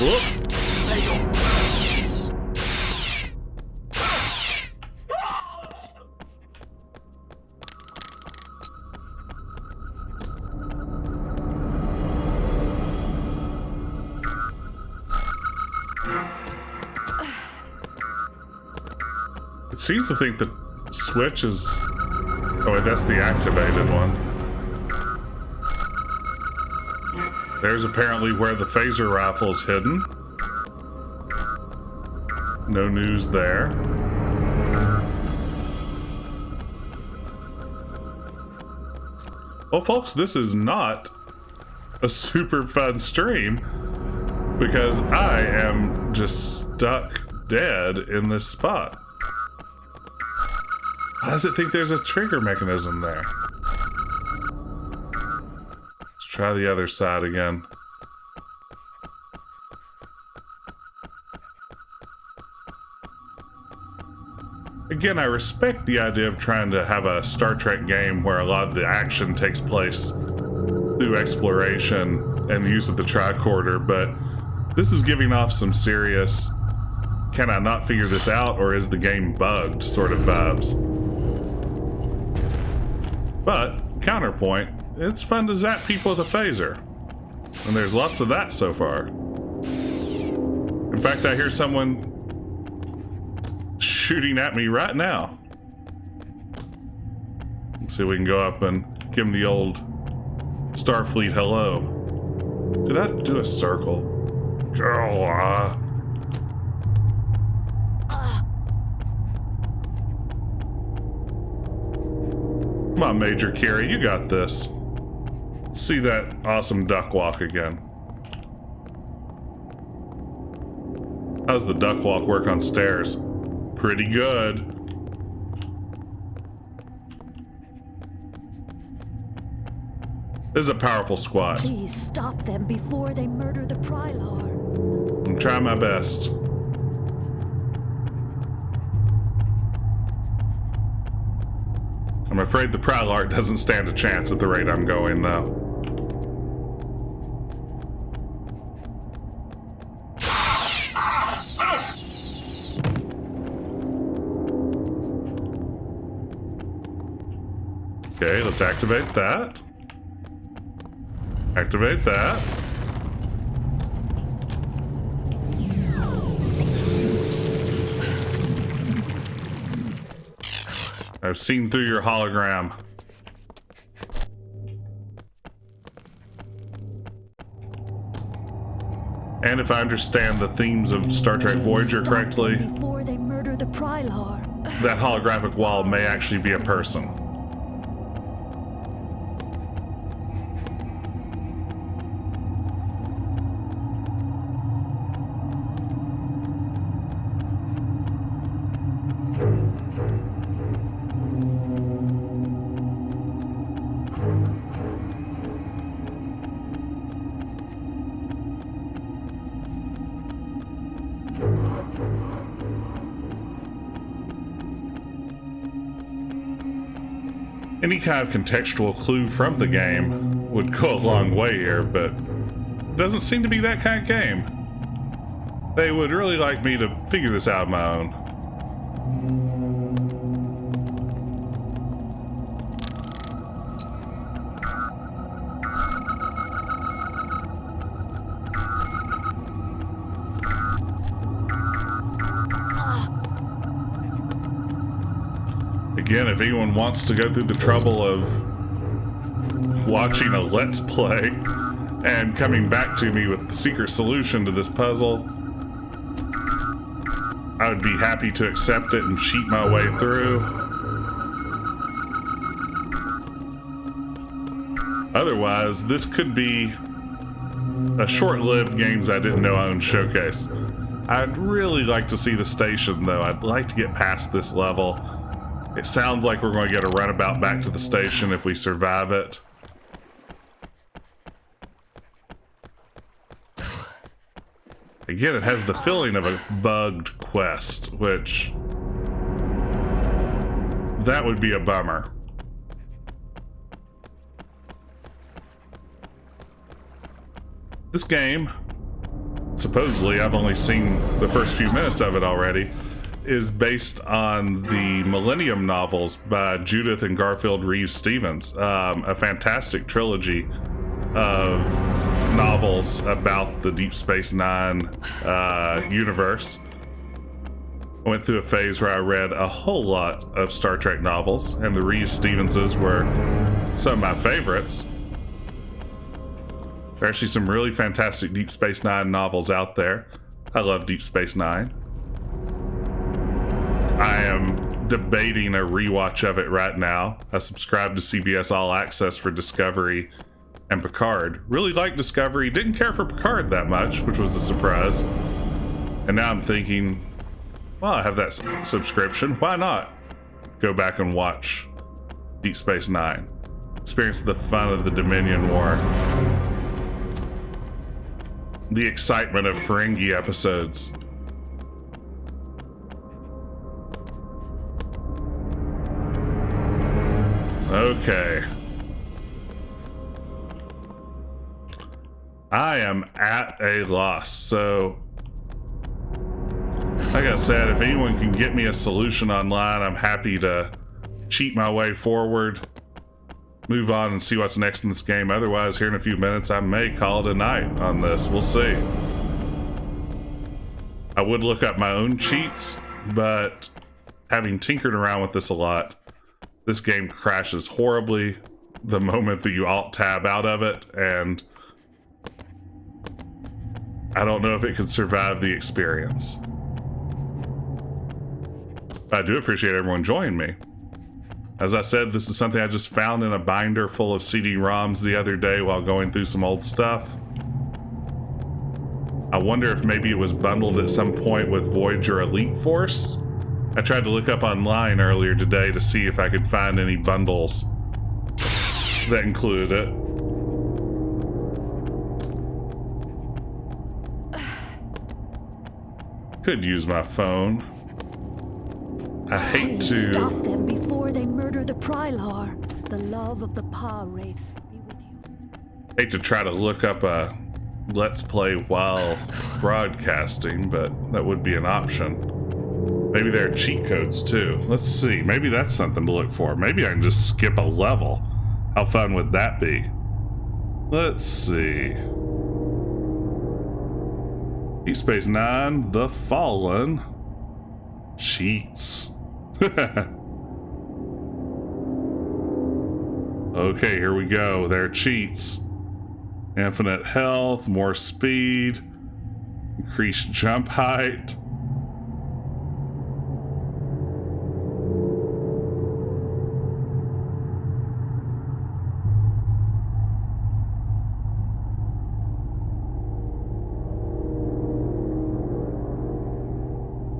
Whoop. It seems to think the switch is... Oh wait, that's the activated one. There's apparently where the phaser rifle is hidden. No news there. Well, folks, this is not a super fun stream because I am just stuck dead in this spot. Why does it think there's a trigger mechanism there? Let's try the other side again. Again, I respect the idea of trying to have a Star Trek game where a lot of the action takes place through exploration and use of the tricorder, but this is giving off some serious, can I not figure this out or is the game bugged sort of vibes. But, counterpoint, it's fun to zap people with a phaser. And there's lots of that so far. In fact, I hear someone shooting at me right now. Let's see if we can go up and give him the old Starfleet hello. Did I do a circle? Oh, Come on, Major Carey, you got this. Let's see that awesome duck walk again. How's the duck walk work on stairs? Pretty good. This is a powerful squad. Please stop them before they murder the Prylar. I'm trying my best. I'm afraid the Prylar doesn't stand a chance at the rate I'm going, though. Okay, let's activate that. Activate that. I've seen through your hologram. And if I understand the themes of Star Trek Voyager correctly, before they murder the Prylar. that holographic wall may actually be a person. Any kind of contextual clue from the game would go a long way here, but it doesn't seem to be that kind of game. They would really like me to figure this out on my own. Again, if anyone wants to go through the trouble of watching a Let's Play and coming back to me with the secret solution to this puzzle, I would be happy to accept it and cheat my way through. Otherwise, this could be a short-lived Games I Didn't Know I Owned showcase. I'd really like to see the station, though. I'd like to get past this level. It sounds like we're going to get a runabout back to the station if we survive it. Again, it has the feeling of a bugged quest, which... that would be a bummer. This game, supposedly, I've only seen the first few minutes of it already, is based on the Millennium novels by Judith and Garfield Reeves Stevens, a fantastic trilogy of novels about the Deep Space Nine universe. I went through a phase where I read a whole lot of Star Trek novels, and the Reeves Stevenses were some of my favorites. There are actually some really fantastic Deep Space Nine novels out there. I love Deep Space Nine. I am debating a rewatch of it right now. I subscribed to CBS All Access for Discovery and Picard. Really liked Discovery, didn't care for Picard that much, which was a surprise. And now I'm thinking, well, I have that subscription. Why not go back and watch Deep Space Nine? Experience the fun of the Dominion War. The excitement of Ferengi episodes. Okay. I am at a loss, so like I said, if anyone can get me a solution online, I'm happy to cheat my way forward, move on and see what's next in this game. Otherwise, here in a few minutes, I may call it a night on this. We'll see. I would look up my own cheats, but having tinkered around with this a lot, this game crashes horribly the moment that you alt-tab out of it, and I don't know if it could survive the experience. I do appreciate everyone joining me. As I said, this is something I just found in a binder full of CD-ROMs the other day while going through some old stuff. I wonder if maybe it was bundled at some point with Voyager Elite Force. I tried to look up online earlier today to see if I could find any bundles that included it. Could use my phone. I hate to stop them before they murder the Prylar. The love of the Pa race be with you. hate to try to look up a Let's Play while broadcasting, but that would be an option. Maybe there are cheat codes too. Let's see. Maybe that's something to look for. Maybe I can just skip a level. How fun would that be? Let's see. Deep Space Nine, The Fallen. Cheats. Okay, here we go. There are cheats. Infinite health, more speed, increased jump height.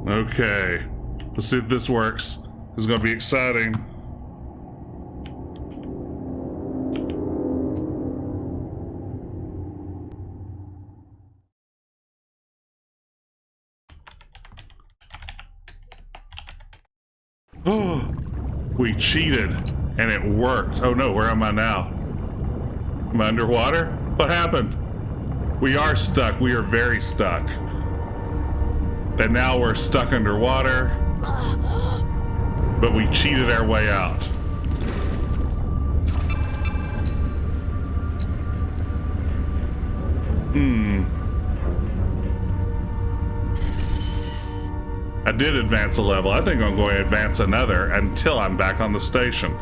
Okay, let's see if this works. This is going to be exciting. Oh, we cheated. And it worked. Oh no, where am I now? Am I underwater? What happened? We are stuck. We are very stuck. And now we're stuck underwater. But we cheated our way out. I did advance a level. I think I'm going to advance another until I'm back on the station.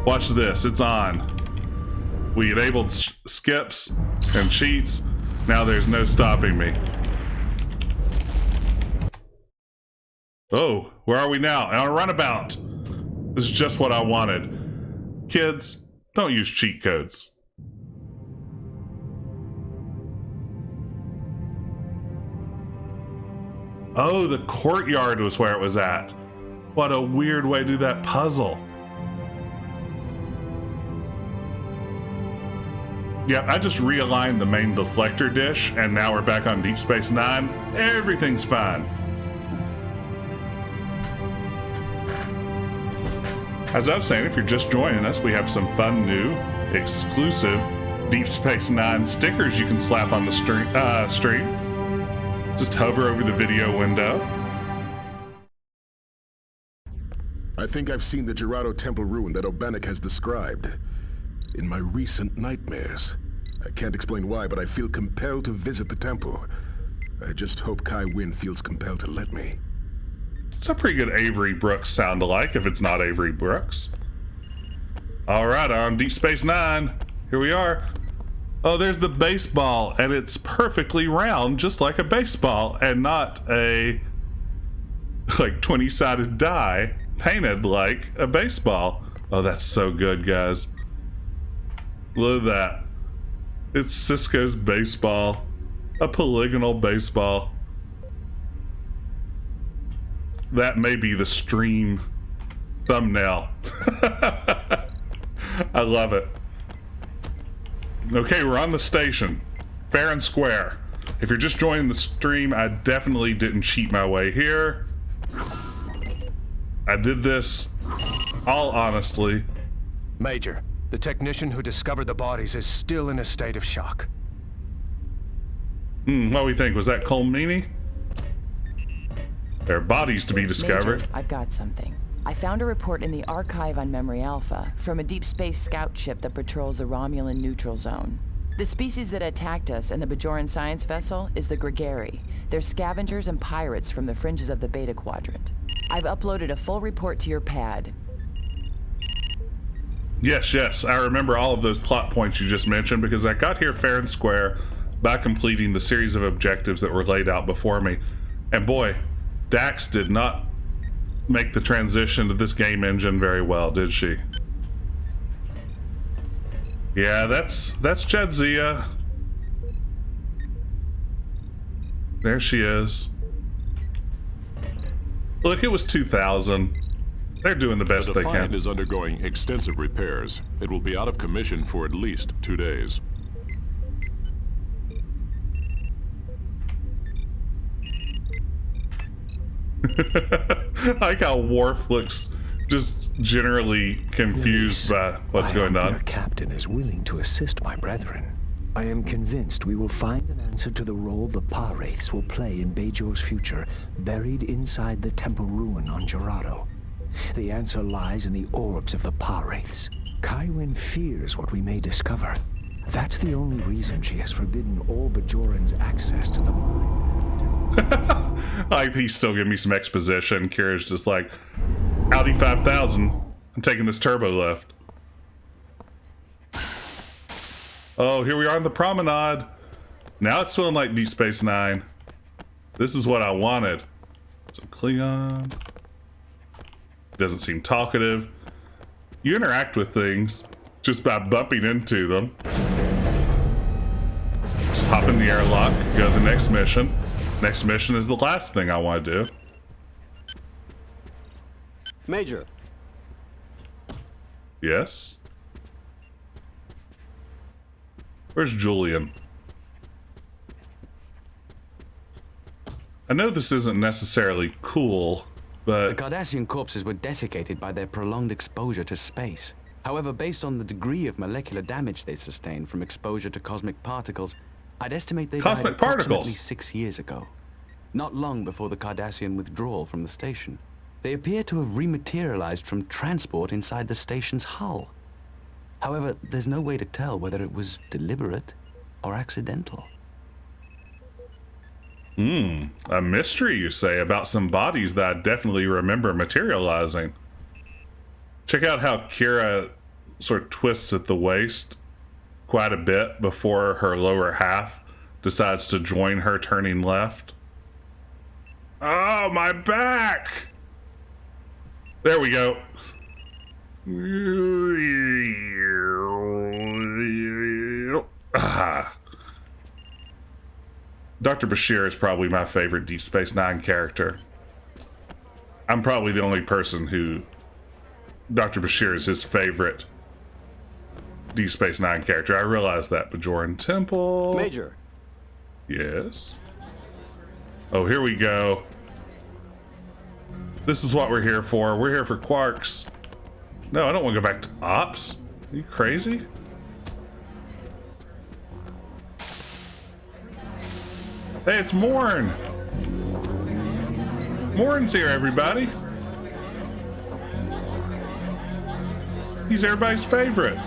Watch this. It's on. We enabled skips and cheats. Now there's no stopping me. Oh, where are we now? On a runabout. This is just what I wanted. Kids, don't use cheat codes. Oh, the courtyard was where it was at. What a weird way to do that puzzle. Yeah, I just realigned the main deflector dish, and now we're back on Deep Space Nine. Everything's fine. As I was saying, if you're just joining us, we have some fun new, exclusive Deep Space Nine stickers you can slap on the stream. Just hover over the video window. I think I've seen the Gerardo Temple ruin that Obanik has described. In my recent nightmares. I can't explain why, but I feel compelled to visit the temple. I just hope Kai Wynn feels compelled to let me. It's a pretty good Avery Brooks sound-alike, if it's not Avery Brooks. Alright, on Deep Space Nine. Here we are. Oh, there's the baseball, and it's perfectly round, just like a baseball, and not a, like, 20-sided die painted like a baseball. Oh, that's so good, guys. Look at that. It's Sisko's baseball. A polygonal baseball. That may be the stream thumbnail. I love it. Okay, we're on the station. Fair and square. If you're just joining the stream, I definitely didn't cheat my way here. I did this all honestly. Major, the technician who discovered the bodies is still in a state of shock. What do we think? Was that Colmini? There are bodies to be discovered. Major, I've got something. I found a report in the archive on Memory Alpha from a deep space scout ship that patrols the Romulan neutral zone. The species that attacked us in the Bajoran science vessel is the Grigari. They're scavengers and pirates from the fringes of the Beta Quadrant. I've uploaded a full report to your pad. Yes, I remember all of those plot points you just mentioned because I got here fair and square by completing the series of objectives that were laid out before me. And boy, Dax did not make the transition to this game engine very well, did she? Yeah, that's Jadzia. There she is. Look, it was 2000. They're doing the best they can. The Defiant is undergoing extensive repairs. It will be out of commission for at least 2 days. I like how Worf looks just generally confused by what's going on. Your captain is willing to assist my brethren. I am convinced we will find an answer to the role the Pa-wraiths will play in Bajor's future, buried inside the temple ruin on Gerardo. The answer lies in the orbs of the Pa-wraiths. Kai Wynn fears what we may discover. That's the only reason she has forbidden all Bajorans access to the mine. Like, he's still giving me some exposition. Kira's just like, Audi 5000, I'm taking this turbo lift. Oh, here we are on the promenade. Now it's feeling like Deep Space Nine. This is what I wanted. So Klingon doesn't seem talkative. You interact with things just by bumping into them. Just hop in the airlock, go to the next mission. Next mission is the last thing I want to do. Major. Yes? Where's Julian? I know this isn't necessarily cool, but... The Cardassian corpses were desiccated by their prolonged exposure to space. However, based on the degree of molecular damage they sustained from exposure to cosmic particles, I'd estimate they died approximately 6 years ago. Not long before the Cardassian withdrawal from the station. They appear to have rematerialized from transport inside the station's hull. However, there's no way to tell whether it was deliberate or accidental. A mystery, you say, about some bodies that I definitely remember materializing. Check out how Kira sort of twists at the waist quite a bit before her lower half decides to join her turning left. Oh, my back! There we go. Dr. Bashir is probably my favorite Deep Space Nine character. I'm probably the only person who Dr. Bashir is his favorite Deep Space Nine character. I realize that. Bajoran Temple. Major. Yes. Oh, here we go. This is what we're here for. We're here for Quarks. No, I don't want to go back to Ops. Are you crazy? Hey, it's Morn. Morn's here, everybody. He's everybody's favorite.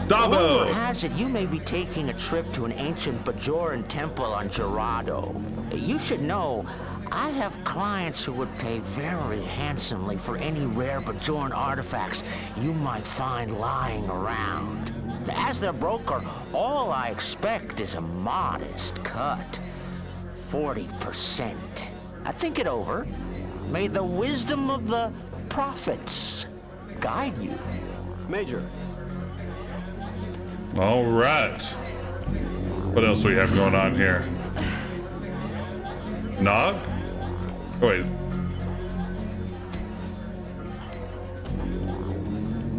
Dabo! Rumor has it you may be taking a trip to an ancient Bajoran temple on Gerardo. You should know, I have clients who would pay very handsomely for any rare Bajoran artifacts you might find lying around. As their broker, all I expect is a modest cut. 40%. Think it over. May the wisdom of the prophets guide you. Major. All right. What else we have going on here? Nog? Oh, wait.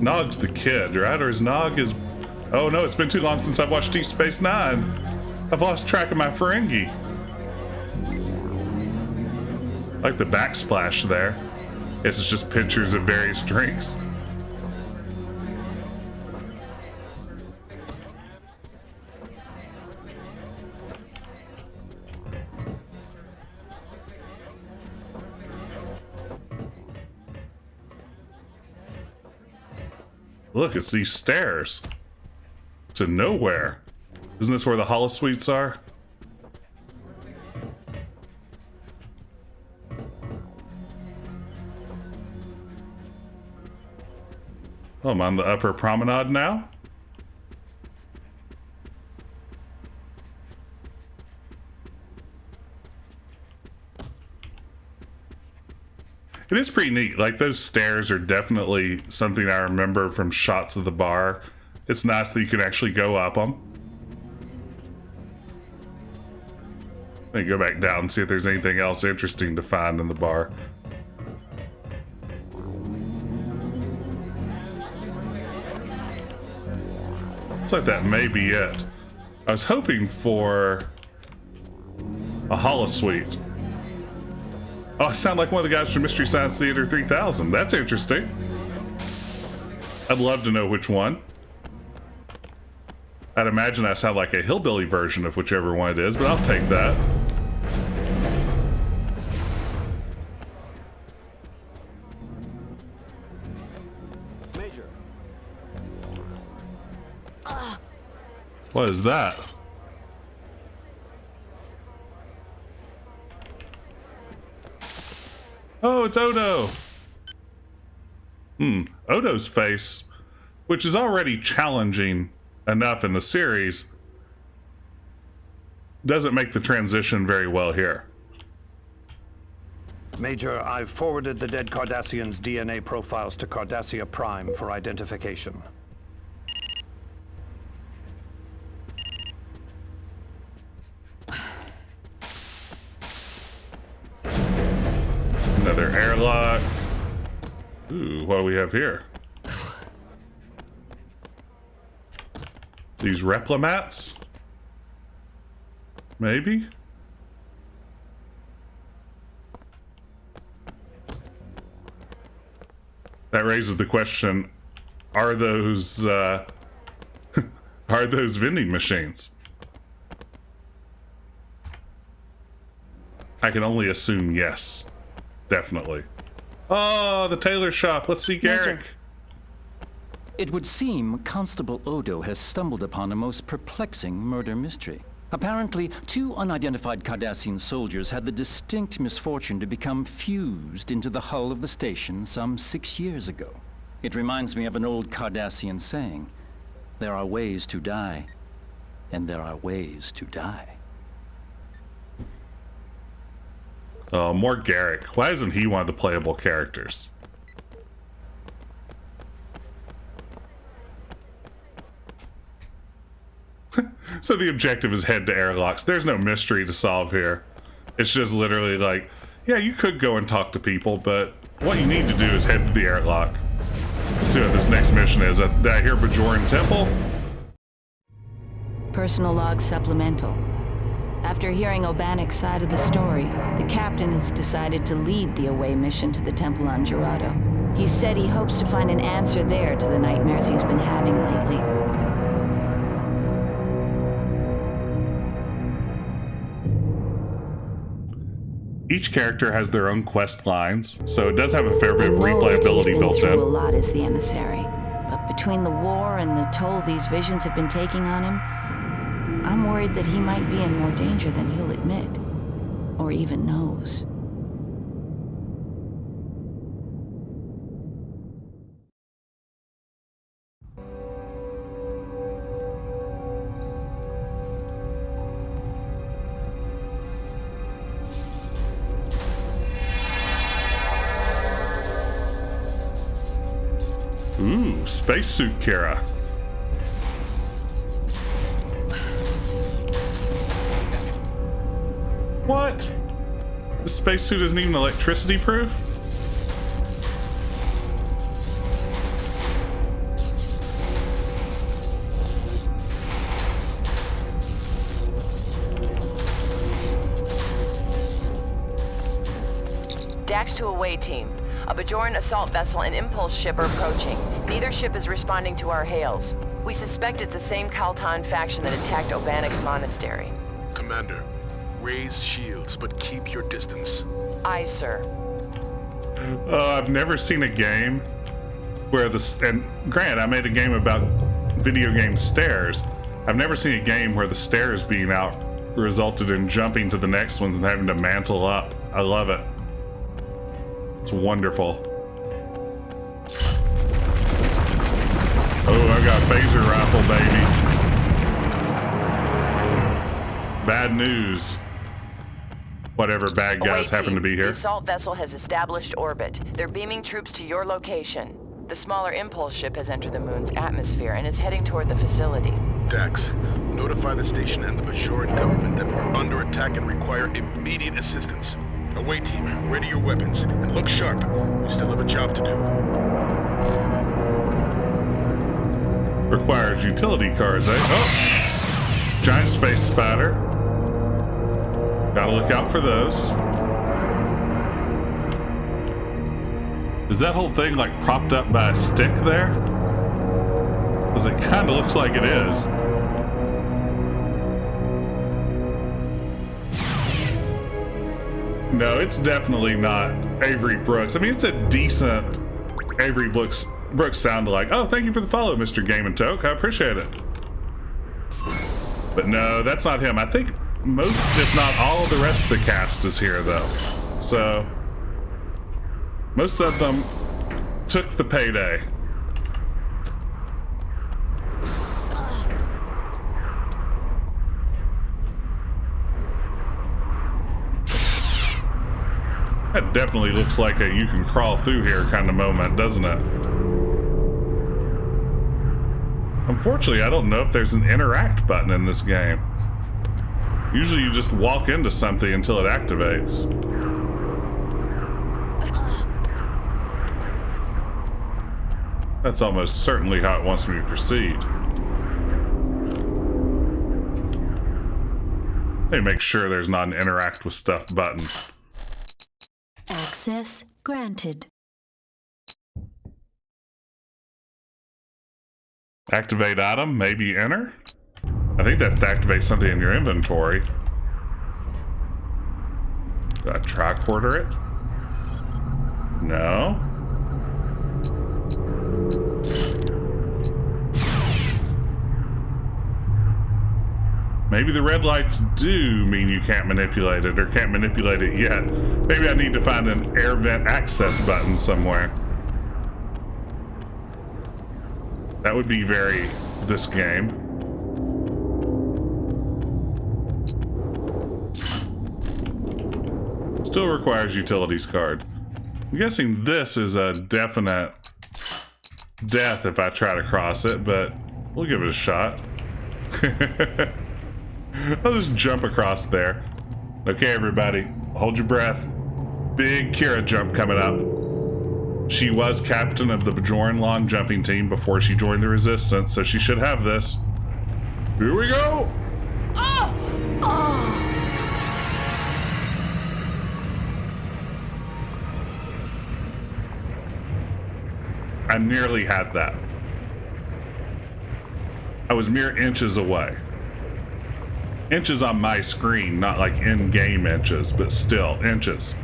Nog's the kid, right? Or is Nog is... Oh no, it's been too long since I've watched Deep Space Nine. I've lost track of my Ferengi. I like the backsplash there. Guess it's just pictures of various drinks. Look, it's these stairs to nowhere. Isn't this where the holosuites are? Oh, I'm on the upper promenade now? It is pretty neat. Like, those stairs are definitely something I remember from shots of the bar. It's nice that you can actually go up them. Let me go back down and see if there's anything else interesting to find in the bar. Looks like that may be it. I was hoping for a holosuite. Oh, I sound like one of the guys from Mystery Science Theater 3000. That's interesting. I'd love to know which one. I'd imagine I sound like a hillbilly version of whichever one it is, but I'll take that. Major. What is that? Oh, it's Odo. Odo's face, which is already challenging enough in the series, doesn't make the transition very well here. Major, I've forwarded the dead Cardassians' DNA profiles to Cardassia Prime for identification. Another airlock. Ooh, what do we have here? These replimats? Maybe? That raises the question, are those are those vending machines? I can only assume yes. Definitely. Oh, the tailor shop. Let's see Garrick. Major. It would seem Constable Odo has stumbled upon a most perplexing murder mystery. Apparently, 2 unidentified Cardassian soldiers had the distinct misfortune to become fused into the hull of the station some 6 years ago. It reminds me of an old Cardassian saying, "There are ways to die, and there are ways to die." Oh, more Garrick. Why isn't he one of the playable characters? So the objective is head to airlocks. There's no mystery to solve here. It's just literally like, yeah, you could go and talk to people, but what you need to do is head to the airlock. Let's see what this next mission is. Did I hear Bajoran Temple? Personal log supplemental. After hearing Obanek's side of the story, the captain has decided to lead the away mission to the temple on Gerado. He said he hopes to find an answer there to the nightmares he's been having lately. Each character has their own quest lines, so it does have a fair bit of replayability built in. A lot as the emissary, but between the war and the toll these visions have been taking on him, I'm worried that he might be in more danger than he'll admit, or even knows. Ooh, spacesuit Kira. What? The spacesuit isn't even electricity proof? Dax to away team. A Bajoran assault vessel and impulse ship are approaching. Neither ship is responding to our hails. We suspect it's the same Kaltan faction that attacked Obanek's monastery. Commander, raise shields, but keep your distance. Aye, sir. I've never seen a game where and granted, I made a game about video game stairs. I've never seen a game where the stairs being out resulted in jumping to the next ones and having to mantle up. I love it. It's wonderful. Oh, I got a phaser rifle, baby. Bad news. Whatever bad guys happen to be here. The assault vessel has established orbit. They're beaming troops to your location. The smaller impulse ship has entered the moon's atmosphere and is heading toward the facility. Dax, notify the station and the Bajoran government that we're under attack and require immediate assistance. Away team, ready your weapons, and look sharp. We still have a job to do. Requires utility cards, eh? Oh! Giant space spider. Gotta look out for those. Is that whole thing like propped up by a stick there? Because it kind of looks like it is. No, it's definitely not Avery Brooks. I mean, it's a decent Avery Brooks sound like. Oh, thank you for the follow, Mr. Game and Toke. I appreciate it. But no, that's not him. I think most, if not all, of the rest of the cast is here, though. So, most of them took the payday. That definitely looks like a you can crawl through here kind of moment, doesn't it? Unfortunately, I don't know if there's an interact button in this game. Usually you just walk into something until it activates. That's almost certainly how it wants me to proceed. Let me make sure there's not an interact with stuff button. Access granted. Activate item, maybe enter? I think that's to activate something in your inventory. Did I tricorder it? No. Maybe the red lights do mean you can't manipulate it, or can't manipulate it yet. Maybe I need to find an air vent access button somewhere. That would be very this game. Still requires utilities card. I'm guessing this is a definite death if I try to cross it, but we'll give it a shot. I'll just jump across there. Okay, everybody, hold your breath. Big Kira jump coming up. She was captain of the Bajoran long jumping team before she joined the Resistance, so she should have this. Here we go! Oh! Oh! I nearly had that. I was mere inches away. Inches on my screen, not like in-game inches, but still, inches.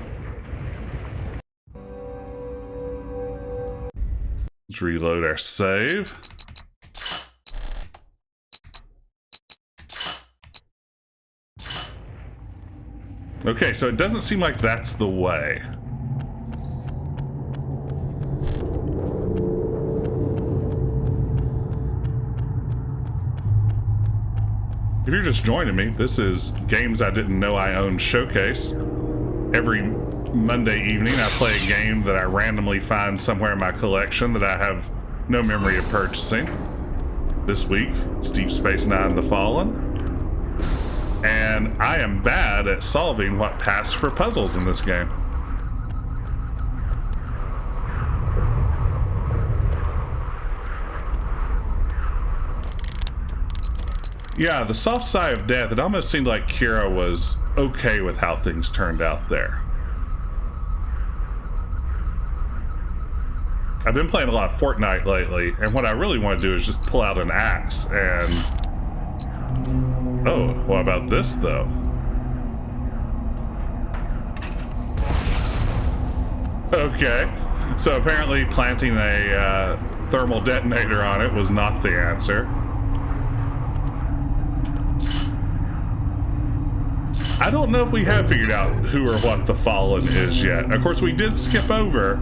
Let's reload our save. Okay, so it doesn't seem like that's the way. If you're just joining me, this is Games I Didn't Know I Owned Showcase. Every Monday evening, I play a game that I randomly find somewhere in my collection that I have no memory of purchasing. This week, it's Deep Space Nine: The Fallen. And I am bad at solving what pass for puzzles in this game. Yeah, the soft side of death, it almost seemed like Kira was okay with how things turned out there. I've been playing a lot of Fortnite lately, and what I really want to do is just pull out an axe and... Oh, what about this, though? Okay, so apparently planting a thermal detonator on it was not the answer. I don't know if we have figured out who or what the Fallen is yet. Of course, we did skip over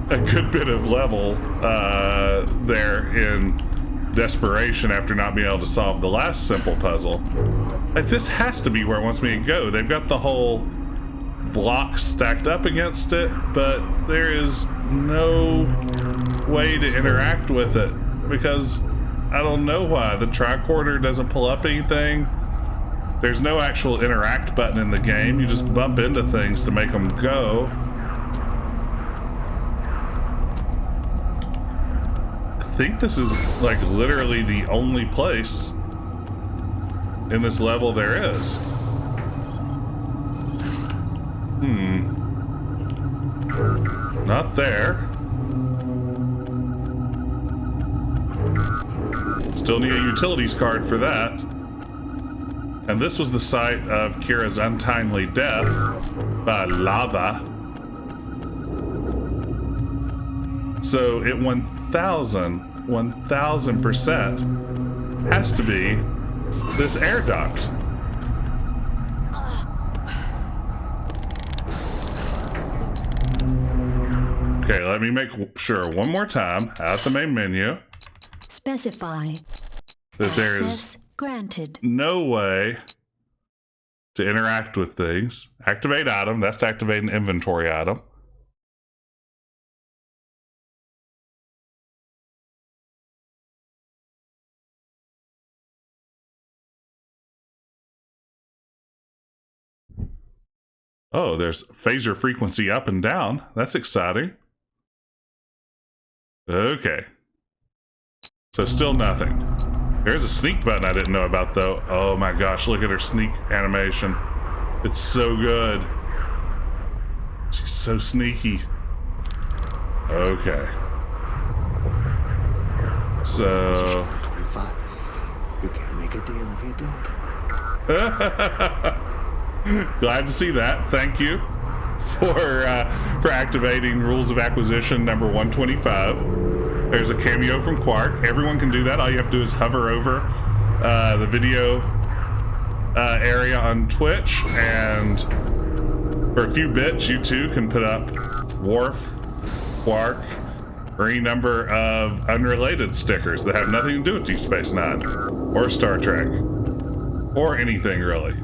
a good bit of level there in desperation after not being able to solve the last simple puzzle. Like, this has to be where it wants me to go. They've got the whole block stacked up against it, but there is no way to interact with it because I don't know why. The tricorder doesn't pull up anything. There's no actual interact button in the game. You just bump into things to make them go. I think this is like literally the only place in this level there is. Not there. Still need a utilities card for that. And this was the site of Kira's untimely death by lava. So it 1000% has to be this air duct. Okay, let me make sure one more time at the main menu. Specify. That there is granted. No way to interact with things. Activate item, that's to activate an inventory item. Oh, there's phaser frequency up and down. That's exciting. Okay. So still nothing. There's a sneak button I didn't know about, though. Oh my gosh, look at her sneak animation. It's so good. She's so sneaky. Okay. So make a deal if you don't. Glad to see that. Thank you for activating rules of acquisition number 125. There's a cameo from Quark. Everyone can do that. All you have to do is hover over the video area on Twitch, and for a few bits, you too can put up Worf, Quark, or any number of unrelated stickers that have nothing to do with Deep Space Nine, or Star Trek, or anything really.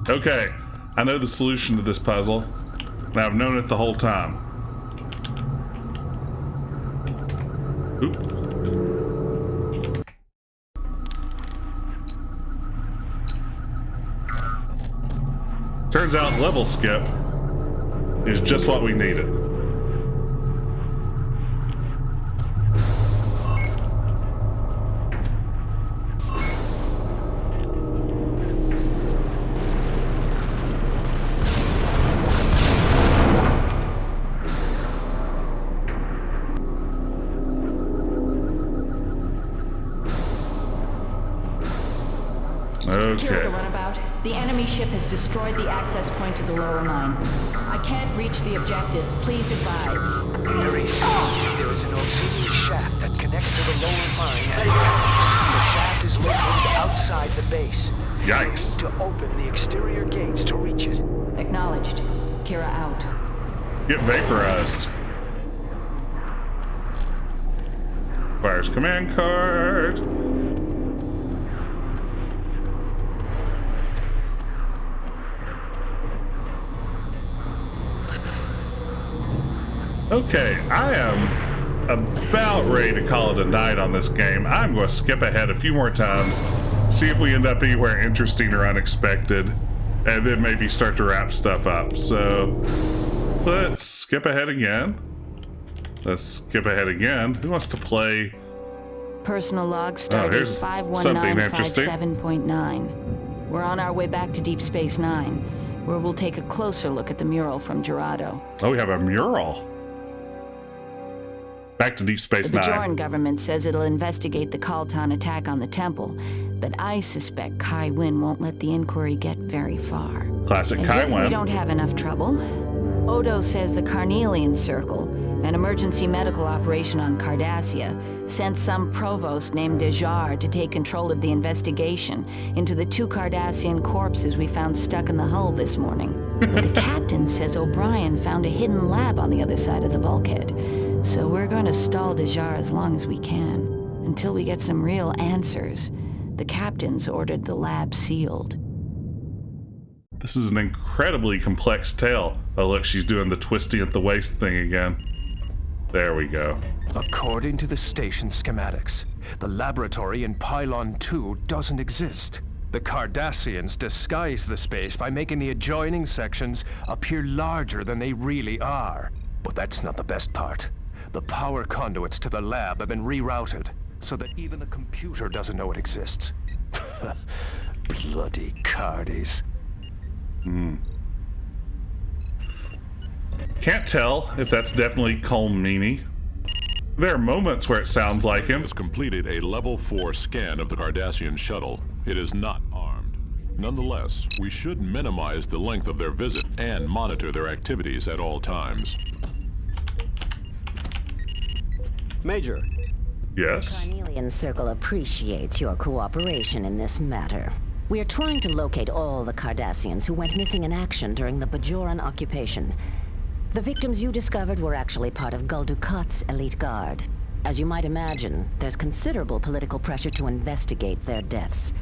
Okay, I know the solution to this puzzle, and I've known it the whole time. Oop. Turns out level skip is just what we needed. Kira, the runabout. The enemy ship has destroyed the access point to the lower mine. I can't reach the objective. Please advise. Very soon, there is an auxiliary shaft that connects to the lower mine and the shaft is located outside the base. Yikes. To open the exterior gates to reach it. Acknowledged. Kira out. Get vaporized. Fires command card. Okay, I am about ready to call it a night on this game. I'm going to skip ahead a few more times, see if we end up anywhere interesting or unexpected, and then maybe start to wrap stuff up. So let's skip ahead again. Let's skip ahead again. Who wants to play? Personal log started 51957.9. We're on our way back to Deep Space Nine, where we'll take a closer look at the mural from Gerardo. Oh, we have a mural. Back to Deep Space Nine. The Bajoran government says it'll investigate the Kaltan attack on the temple, but I suspect Kai Wynn won't let the inquiry get very far. Classic As Kai if Wynn. we don't have enough trouble. Odo says the Carnelian Circle, an emergency medical operation on Cardassia, sent some provost named Dejar to take control of the investigation into the 2 Cardassian corpses we found stuck in the hull this morning. But the captain says O'Brien found a hidden lab on the other side of the bulkhead. So we're going to stall Dejar as long as we can, until we get some real answers. The captain's ordered the lab sealed. This is an incredibly complex tale. Oh look, she's doing the twisty at the waist thing again. There we go. According to the station schematics, the laboratory in Pylon 2 doesn't exist. The Cardassians disguise the space by making the adjoining sections appear larger than they really are. But that's not the best part. The power conduits to the lab have been rerouted, so that even the computer doesn't know it exists. Bloody Cardies. Can't tell if that's definitely Colm Meaney. There are moments where it sounds like him. Has completed a level 4 scan of the Cardassian shuttle. It is not armed. Nonetheless, we should minimize the length of their visit and monitor their activities at all times. Major. Yes? The Carnelian Circle appreciates your cooperation in this matter. We are trying to locate all the Cardassians who went missing in action during the Bajoran occupation. The victims you discovered were actually part of Gul Dukat's elite guard. As you might imagine, there's considerable political pressure to investigate their deaths.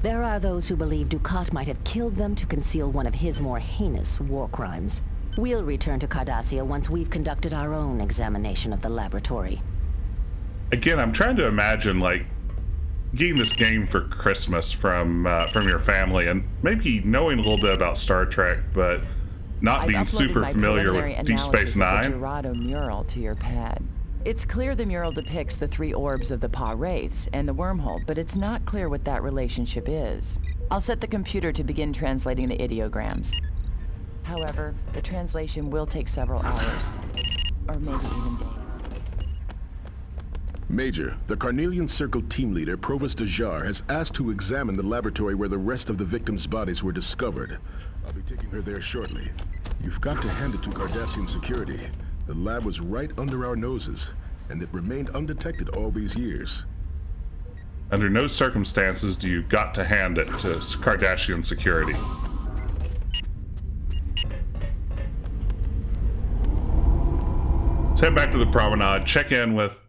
There are those who believe Dukat might have killed them to conceal one of his more heinous war crimes. We'll return to Cardassia once we've conducted our own examination of the laboratory. Again, I'm trying to imagine, like, getting this game for Christmas from your family, and maybe knowing a little bit about Star Trek, but not being super familiar with Deep Space Nine. The Gerardo mural to your pad. It's clear the mural depicts the 3 orbs of the Pa Wraiths and the wormhole, but it's not clear what that relationship is. I'll set the computer to begin translating the ideograms. However, the translation will take several hours, or maybe even days. Major, the Carnelian Circle team leader, Provost Dejar, has asked to examine the laboratory where the rest of the victims' bodies were discovered. I'll be taking her there shortly. You've got to hand it to Cardassian security. The lab was right under our noses, and it remained undetected all these years. Under no circumstances do you got to hand it to Cardassian security. Let's head back to the promenade, check in with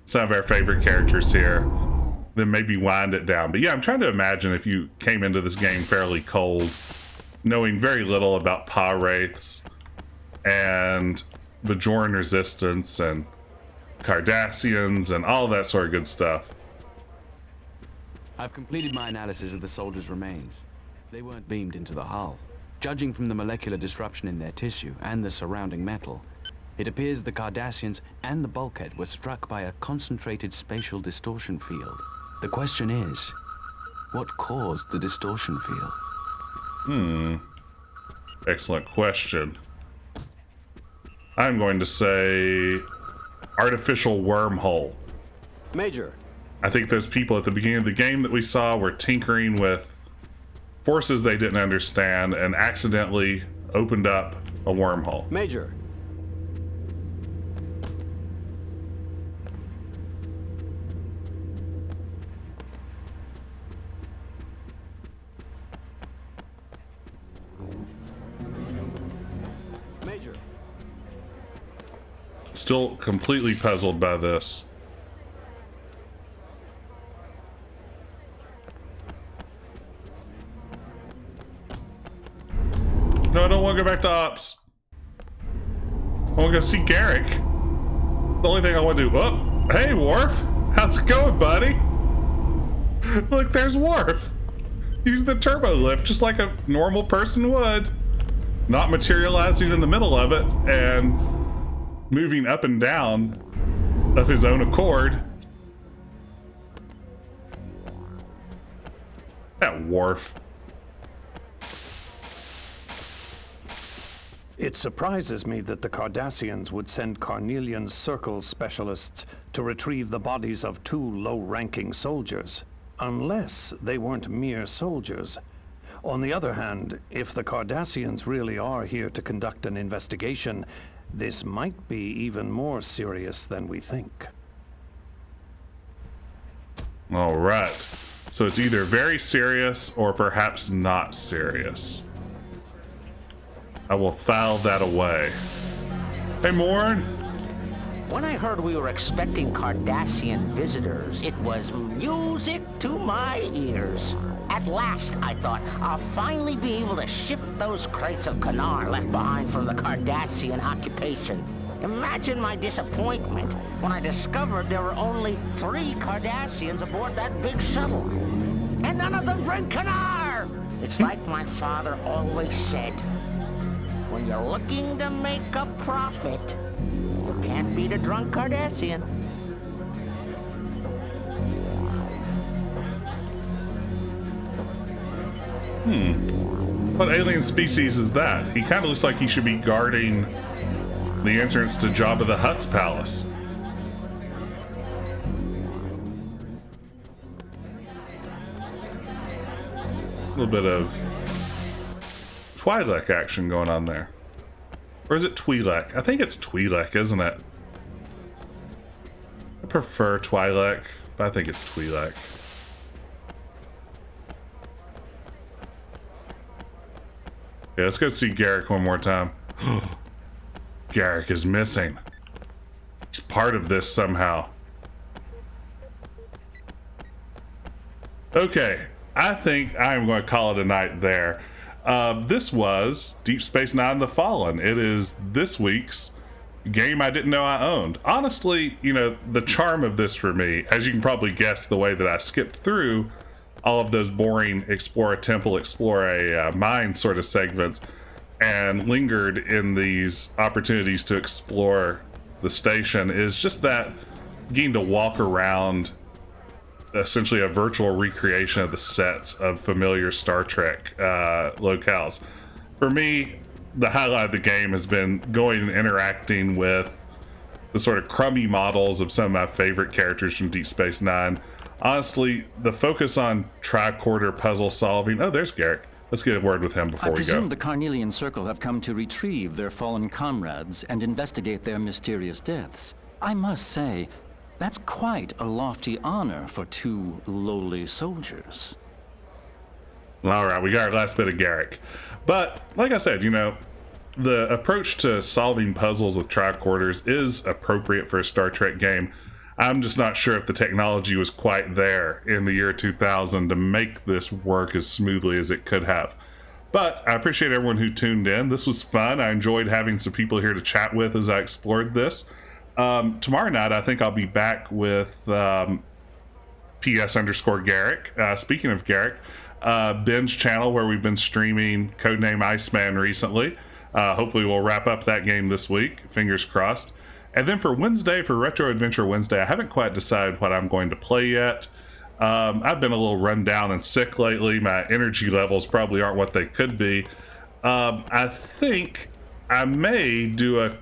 some of our favorite characters here, then maybe wind it down. But yeah, I'm trying to imagine if you came into this game fairly cold, knowing very little about Pah-wraiths and Bajoran resistance and Cardassians and all that sort of good stuff. I've completed my analysis of the soldiers' remains. They weren't beamed into the hull. Judging from the molecular disruption in their tissue and the surrounding metal, it appears the Cardassians and the bulkhead were struck by a concentrated spatial distortion field. The question is, what caused the distortion field? Excellent question. I'm going to say artificial wormhole. Major. I think those people at the beginning of the game that we saw were tinkering with forces they didn't understand and accidentally opened up a wormhole. Major. Major. Still completely puzzled by this. No, I don't want to go back to Ops. I want to go see Garrick. The only thing I want to do... Oh, hey, Worf. How's it going, buddy? Look, there's Worf. Use the turbo lift just like a normal person would. Not materializing in the middle of it and moving up and down of his own accord. That Worf. It surprises me that the Cardassians would send Carnelian Circle specialists to retrieve the bodies of 2 low-ranking soldiers, unless they weren't mere soldiers. On the other hand, if the Cardassians really are here to conduct an investigation, this might be even more serious than we think. All right. So it's either very serious or perhaps not serious. I will file that away. Hey, Morn. When I heard we were expecting Cardassian visitors, it was music to my ears. At last, I thought, I'll finally be able to shift those crates of Kanar left behind from the Cardassian occupation. Imagine my disappointment when I discovered there were only 3 Cardassians aboard that big shuttle. And none of them bring Kanar! It's like my father always said. When you're looking to make a profit, you can't beat a drunk Cardassian. What alien species is that? He kind of looks like he should be guarding the entrance to Jabba the Hutt's palace. A little bit of Twi'lek action going on there. Or is it Twi'lek? I think it's Twi'lek, isn't it? I prefer Twi'lek, but I think it's Twi'lek. Yeah, let's go see Garrick one more time. Garrick is missing. He's part of this somehow. Okay, I think I'm going to call it a night there. This was Deep Space Nine: The Fallen. It is this week's game I didn't know I owned. Honestly, you know, the charm of this for me, as you can probably guess the way that I skipped through all of those boring explore a temple, explore a mine sort of segments, and lingered in these opportunities to explore the station, is just that getting to walk around essentially a virtual recreation of the sets of familiar Star Trek locales. For me, the highlight of the game has been going and interacting with the sort of crummy models of some of my favorite characters from Deep Space Nine. Honestly, the focus on tricorder puzzle solving. Oh, there's Garrick. Let's get a word with him before we go. I presume the Carnelian Circle have come to retrieve their fallen comrades and investigate their mysterious deaths. I must say, that's quite a lofty honor for two lowly soldiers. All right, we got our last bit of Garrick. But, like I said, you know, the approach to solving puzzles with tricorders is appropriate for a Star Trek game. I'm just not sure if the technology was quite there in the year 2000 to make this work as smoothly as it could have. But I appreciate everyone who tuned in. This was fun. I enjoyed having some people here to chat with as I explored this. Tomorrow night, I think I'll be back with PS_Garrick. Speaking of Garrick, Ben's channel where we've been streaming Codename Iceman recently. Hopefully we'll wrap up that game this week. Fingers crossed. And then for Wednesday, for Retro Adventure Wednesday, I haven't quite decided what I'm going to play yet. I've been a little run down and sick lately. My energy levels probably aren't what they could be. I think I may do a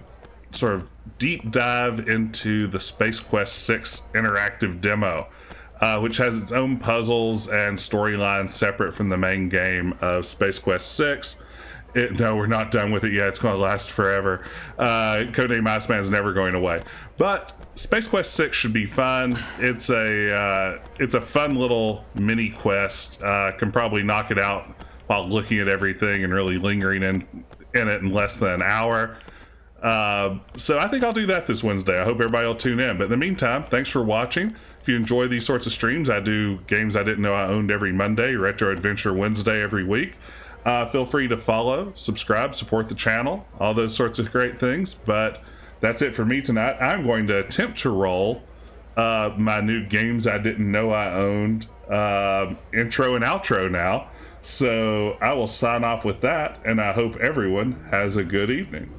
sort of deep dive into the Space Quest 6 interactive demo, which has its own puzzles and storylines separate from the main game of Space Quest 6. No, we're not done with it yet. It's going to last forever. Codename Iceman is never going away. But Space Quest 6 should be fun. It's a fun little mini quest. Can probably knock it out while looking at everything and really lingering in it in less than an hour. So I think I'll do that this Wednesday. I hope everybody will tune in. But in the meantime, thanks for watching. If you enjoy these sorts of streams, I do games I didn't know I owned every Monday, Retro Adventure Wednesday every week. Feel free to follow, subscribe, support the channel, all those sorts of great things. But that's it for me tonight. I'm going to attempt to roll my new games I didn't know I owned intro and outro now. So I will sign off with that, and I hope everyone has a good evening.